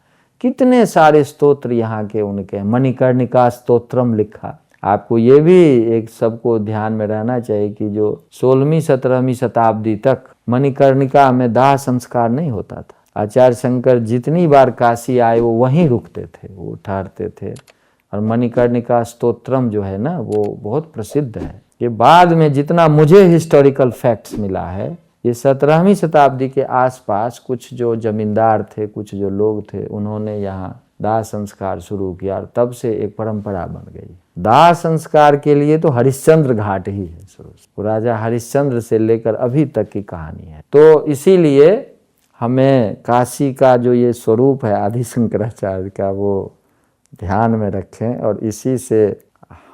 कितने सारे स्तोत्र यहाँ के उनके, मणिकर्णिका स्तोत्रम लिखा। आपको ये भी एक सबको ध्यान में रहना चाहिए कि जो 16वीं 17वीं शताब्दी तक मणिकर्णिका में दाह संस्कार नहीं होता था। आचार्य शंकर जितनी बार काशी आए वो वहीं रुकते थे, वो ठहरते थे। और मणिकर्णिका स्तोत्रम जो है ना वो बहुत प्रसिद्ध है। ये बाद में जितना मुझे हिस्टोरिकल फैक्ट्स मिला है, ये 17वीं शताब्दी के आसपास कुछ जो जमींदार थे, कुछ जो लोग थे, उन्होंने यहाँ दाह संस्कार शुरू किया, और तब से एक परंपरा बन गई। दाह संस्कार के लिए तो हरिश्चंद्र घाट ही है शुरू से, राजा हरिश्चंद्र से लेकर अभी तक की कहानी है। तो इसीलिए हमें काशी का जो ये स्वरूप है आदि शंकराचार्य का, वो ध्यान में रखें, और इसी से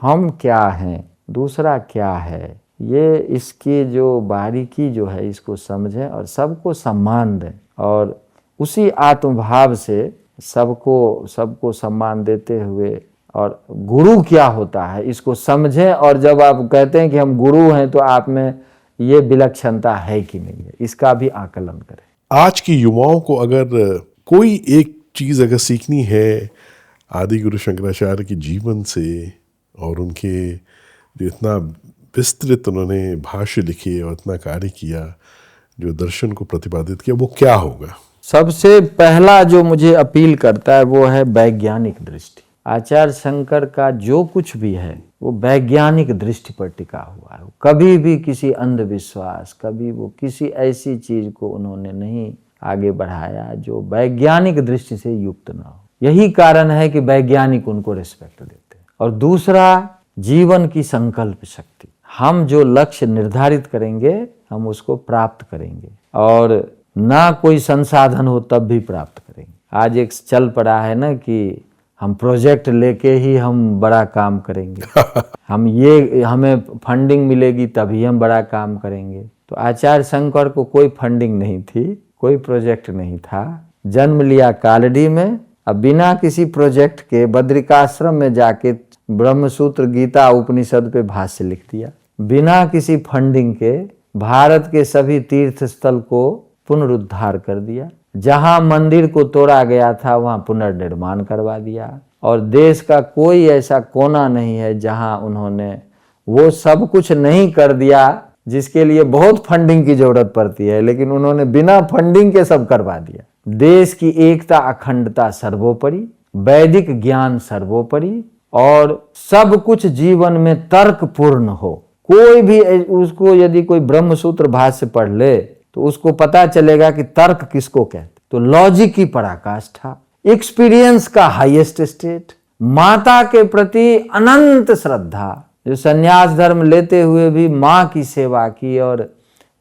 हम क्या हैं, दूसरा क्या है, ये इसकी जो बारीकी जो है इसको समझें और सबको सम्मान दें, और उसी आत्मभाव से सबको सम्मान देते हुए, और गुरु क्या होता है इसको समझें। और जब आप कहते हैं कि हम गुरु हैं तो आप में ये विलक्षणता है कि नहीं है, इसका भी आकलन करें। आज की युवाओं को अगर कोई एक चीज़ अगर सीखनी है आदि गुरु शंकराचार्य के जीवन से, और उनके जो इतना विस्तृत उन्होंने भाष्य लिखे और इतना कार्य किया, जो दर्शन को प्रतिपादित किया, वो क्या होगा? सबसे पहला जो मुझे अपील करता है वो है वैज्ञानिक दृष्टि। आचार्य शंकर का जो कुछ भी है वो वैज्ञानिक दृष्टि पर टिका हुआ है। कभी भी किसी अंधविश्वास, कभी वो किसी ऐसी चीज को उन्होंने नहीं आगे बढ़ाया जो वैज्ञानिक दृष्टि से युक्त न हो। यही कारण है कि वैज्ञानिक उनको रिस्पेक्ट देते हैं। और दूसरा, जीवन की संकल्प शक्ति। हम जो लक्ष्य निर्धारित करेंगे हम उसको प्राप्त करेंगे, और ना कोई संसाधन हो तब भी प्राप्त करेंगे। आज एक चल पड़ा है ना कि हम प्रोजेक्ट लेके ही हम बड़ा काम करेंगे, हमें फंडिंग मिलेगी तभी हम बड़ा काम करेंगे। तो आचार्य शंकर को कोई फंडिंग नहीं थी, कोई प्रोजेक्ट नहीं था, जन्म लिया कालड़ी में, अब बिना किसी प्रोजेक्ट के बद्रिकाश्रम में जाके ब्रह्मसूत्र गीता उपनिषद पे भाष्य लिख दिया। बिना किसी फंडिंग के भारत के सभी तीर्थ स्थल को पुनरुद्धार कर दिया। जहां मंदिर को तोड़ा गया था वहां पुनर्निर्माण करवा दिया। और देश का कोई ऐसा कोना नहीं है जहां उन्होंने वो सब कुछ नहीं कर दिया जिसके लिए बहुत फंडिंग की जरूरत पड़ती है, लेकिन उन्होंने बिना फंडिंग के सब करवा दिया। देश की एकता अखंडता सर्वोपरि, वैदिक ज्ञान सर्वोपरि, और सब कुछ जीवन में तर्कपूर्ण हो। कोई भी उसको यदि कोई ब्रह्मसूत्र भाष्य पढ़ ले तो उसको पता चलेगा कि तर्क किसको कहते। तो लॉजिक की पराकाष्ठा, एक्सपीरियंस का हाईएस्ट स्टेट, माता के प्रति अनंत श्रद्धा, जो सन्यास धर्म लेते हुए भी माँ की सेवा की। और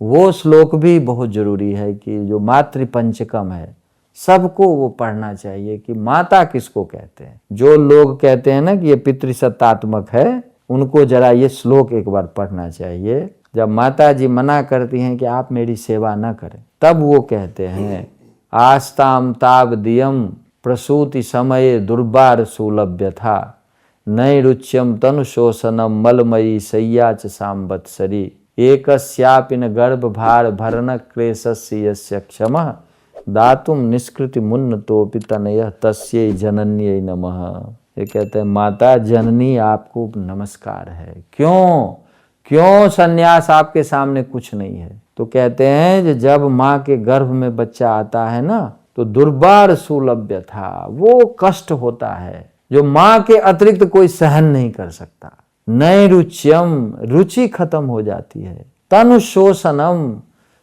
वो श्लोक भी बहुत जरूरी है कि जो मातृ पंचकम है सबको वो पढ़ना चाहिए कि माता किसको कहते हैं। जो लोग कहते हैं ना कि ये पितृसत्तात्मक है, उनको जरा ये श्लोक एक बार पढ़ना चाहिए। जब माता जी मना करती हैं कि आप मेरी सेवा न करें, तब वो कहते हैं आस्ताम ताव दियम प्रसूति समय दुर्बार सुलभ्य था, नैरुच्यम तनु शोषणम मलमयी शय्या च सांवत्सरी, एकस्यापिन गर्भ भार भरण क्लेशस्य यस्य क्षमः, दातुम निष्कृति मुन्नतोपि तनयः तस्यै जनन्यै नमः। ये कहते हैं माता जननी आपको नमस्कार है। क्यों सन्यास आपके सामने कुछ नहीं है? तो कहते हैं जब माँ के गर्भ में बच्चा आता है ना, तो दुर्बार सुलभ्य था, वो कष्ट होता है जो माँ के अतिरिक्त कोई सहन नहीं कर सकता। नैरुच्यम, रुचि खत्म हो जाती है। तनु शोषणम,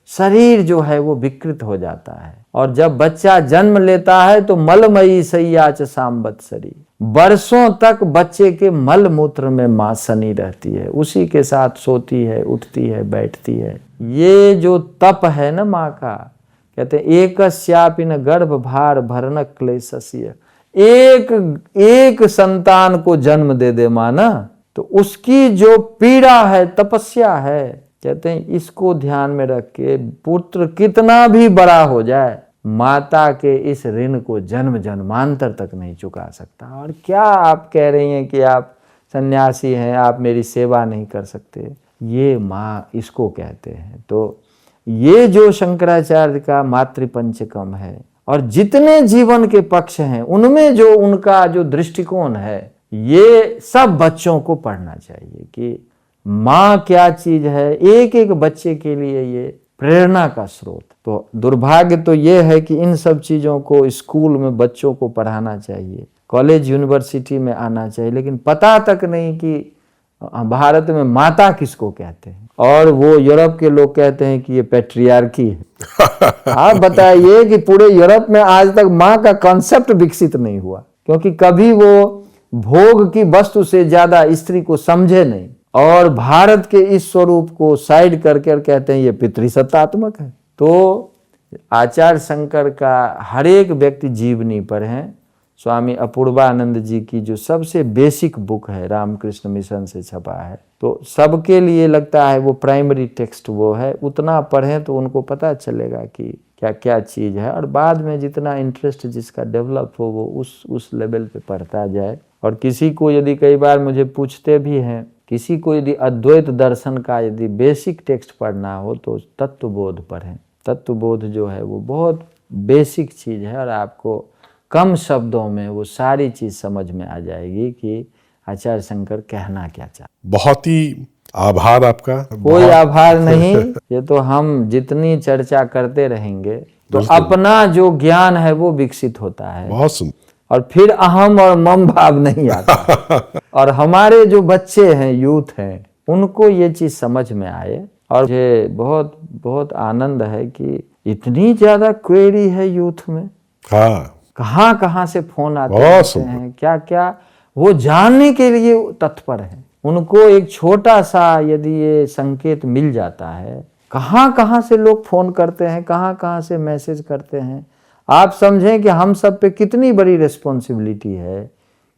शरीर जो है वो विकृत हो जाता है। और जब बच्चा जन्म लेता है तो मलमयी सैयाच सांवत्सरी, वर्षों तक बच्चे के मल मूत्र में माँ सनी रहती है, उसी के साथ सोती है, उठती है, बैठती है। ये जो तप है ना माँ का, कहते हैं एकस्यापिन गर्भ भार भरन क्लेशस्य, एक संतान को जन्म दे माँ ना, तो उसकी जो पीड़ा है, तपस्या है, कहते हैं इसको ध्यान में रख के पुत्र कितना भी बड़ा हो जाए, माता के इस ऋण को जन्म जन्मांतर तक नहीं चुका सकता। और क्या आप कह रही हैं कि आप सन्यासी हैं, आप मेरी सेवा नहीं कर सकते, ये माँ इसको कहते हैं। तो ये जो शंकराचार्य का मातृपंचकम है, और जितने जीवन के पक्ष हैं उनमें जो उनका जो दृष्टिकोण है, ये सब बच्चों को पढ़ना चाहिए कि माँ क्या चीज है, एक एक बच्चे के लिए ये प्रेरणा का स्रोत। तो दुर्भाग्य तो ये है कि इन सब चीजों को स्कूल में बच्चों को पढ़ाना चाहिए, कॉलेज यूनिवर्सिटी में आना चाहिए, लेकिन पता तक नहीं कि भारत में माता किसको कहते हैं। और वो यूरोप के लोग कहते हैं कि ये पैट्रियार्की है। आप बताइए कि पूरे यूरोप में आज तक माँ का कॉन्सेप्ट विकसित नहीं हुआ, क्योंकि कभी वो भोग की वस्तु से ज्यादा स्त्री को समझे नहीं, और भारत के इस स्वरूप को साइड करके कहते हैं ये पितृसत्तात्मक है। तो आचार्य शंकर का हर एक व्यक्ति जीवनी पर है। स्वामी अपूर्वानंद जी की जो सबसे बेसिक बुक है, रामकृष्ण मिशन से छपा है, तो सबके लिए लगता है वो प्राइमरी टेक्स्ट वो है। उतना पढ़ें तो उनको पता चलेगा कि क्या क्या चीज़ है, और बाद में जितना इंटरेस्ट जिसका डेवलप हो वो उस लेवल पे पढ़ता जाए। और किसी को यदि, कई बार मुझे पूछते भी हैं, किसी को यदि अद्वैत दर्शन का यदि बेसिक टेक्स्ट पढ़ना हो तो तत्वबोध पढ़ें। तत्वबोध जो है वो बहुत बेसिक चीज़ है, और आपको कम शब्दों में वो सारी चीज़ समझ में आ जाएगी कि आचार्य शंकर कहना क्या चाहते। बहुत ही आभार आपका। कोई आभार नहीं, ये तो हम जितनी चर्चा करते रहेंगे तो अपना जो ज्ञान है वो विकसित होता है। बहुत सुंदर। और फिर अहम और मम भाव नहीं आता। और हमारे जो बच्चे हैं, यूथ हैं, उनको ये चीज समझ में आए। और मुझे बहुत बहुत आनंद है कि इतनी ज्यादा क्वेरी है यूथ में। हाँ, कहाँ से फोन आते हैं, क्या क्या वो जानने के लिए तत्पर है। उनको एक छोटा सा यदि ये संकेत मिल जाता है, कहाँ से लोग फोन करते हैं, कहाँ से मैसेज करते हैं। आप समझें कि हम सब पे कितनी बड़ी रिस्पॉन्सिबिलिटी है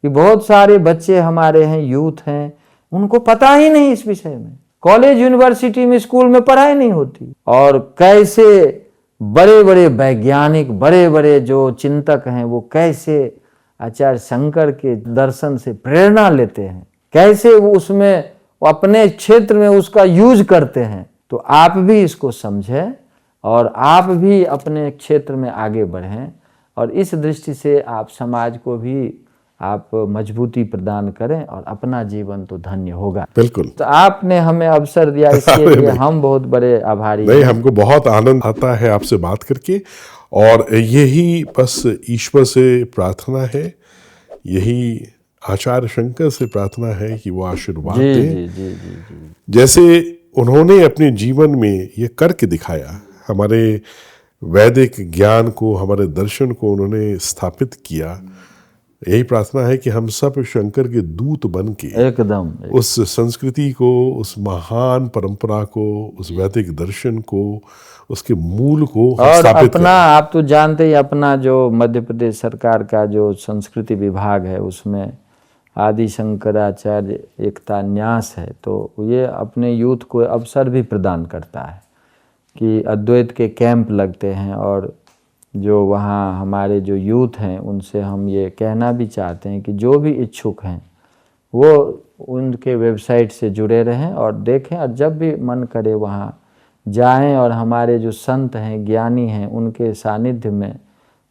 कि बहुत सारे बच्चे हमारे हैं, यूथ हैं, उनको पता ही नहीं इस विषय में। कॉलेज यूनिवर्सिटी में, स्कूल में पढ़ाई नहीं होती। और कैसे बड़े बड़े वैज्ञानिक, बड़े बड़े जो चिंतक हैं, वो कैसे आचार्य शंकर के दर्शन से प्रेरणा लेते हैं, कैसे वो उसमें अपने क्षेत्र में उसका यूज करते हैं। तो आप भी इसको समझें और आप भी अपने क्षेत्र में आगे बढ़ें, और इस दृष्टि से आप समाज को भी आप मजबूती प्रदान करें, और अपना जीवन तो धन्य होगा। बिल्कुल। तो आपने हमें अवसर दिया, इसके लिए हम बहुत बड़े आभारी हैं। हमको बहुत आनंद आता है आपसे बात करके, और यही बस ईश्वर से प्रार्थना है, यही आचार्य शंकर से प्रार्थना है कि वो आशीर्वाद दें। जैसे उन्होंने अपने जीवन में ये करके दिखाया, हमारे वैदिक ज्ञान को, हमारे दर्शन को उन्होंने स्थापित किया। यही प्रार्थना है कि हम सब शंकर के दूत बन के एकदम उस संस्कृति को, उस महान परंपरा को, उस वैदिक दर्शन को, उसके मूल को और अपना, आप तो जानते ही, अपना जो मध्य प्रदेश सरकार का जो संस्कृति विभाग है, उसमें आदि शंकराचार्य एकता न्यास है। तो ये अपने यूथ को अवसर भी प्रदान करता है कि अद्वैत के कैंप लगते हैं, और जो वहाँ हमारे जो यूथ हैं उनसे हम ये कहना भी चाहते हैं कि जो भी इच्छुक हैं वो उनके वेबसाइट से जुड़े रहें और देखें, और जब भी मन करे वहाँ जाएं, और हमारे जो संत हैं, ज्ञानी हैं, उनके सानिध्य में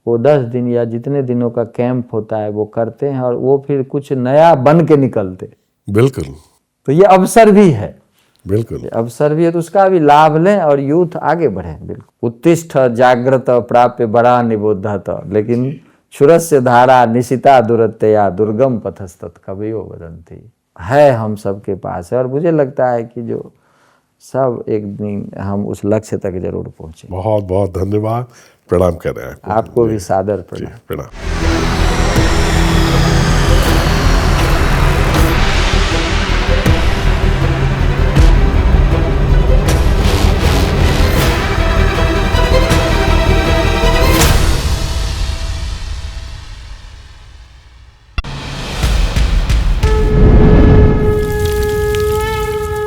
वो 10 दिन या जितने दिनों का कैंप होता है वो करते हैं, और वो फिर कुछ नया बन के निकलते। बिल्कुल। तो ये अवसर भी है। बिल्कुल अवसर भी है तो उसका भी लाभ लें और यूथ आगे बढ़े। बिल्कुल उत्तिष्ठ जागृत प्राप्य बड़ा निबोधत, लेकिन क्षुरस्य धारा निशिता दुरत्यया दुर्गम पथस्तत् कवयो वदन्ति। है हम सबके पास है, और मुझे लगता है कि जो सब एक दिन हम उस लक्ष्य तक जरूर पहुंचे। बहुत बहुत धन्यवाद, प्रणाम कर रहे हैं आपको भी सादर प्रणाम। प्रणाम।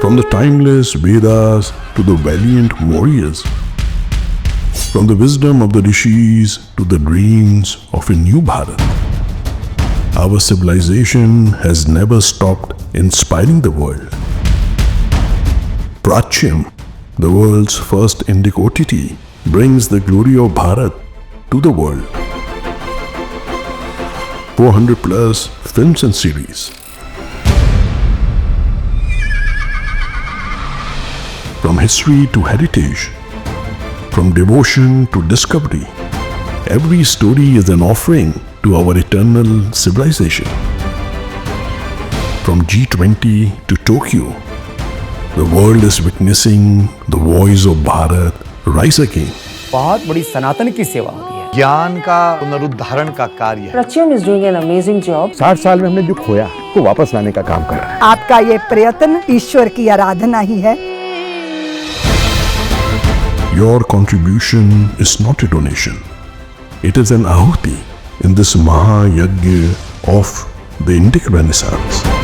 From the timeless Vedas to the valiant warriors, from the wisdom of the rishis to the dreams of a new Bharat, our civilization has never stopped inspiring the world. Prachyam, the world's first Indic OTT, brings the glory of Bharat to the world. 400 plus films and series. From history to heritage, from devotion to discovery, every story is an offering to our eternal civilization. From G20 to Tokyo, the world is witnessing the voice of Bharat rise again. बहुत बड़ी सनातन की सेवा हो रही है, ज्ञान का पुनरुद्धारण का कार्य है। Prachyam is doing an amazing job. 60 साल में हमने जो खोया को वापस लाने का काम कर रहा है। आपका ये प्रयत्न ईश्वर की आराधना ही है। Your contribution is not a donation. It is an ahuti in this Mahayagya of the Indic Renaissance.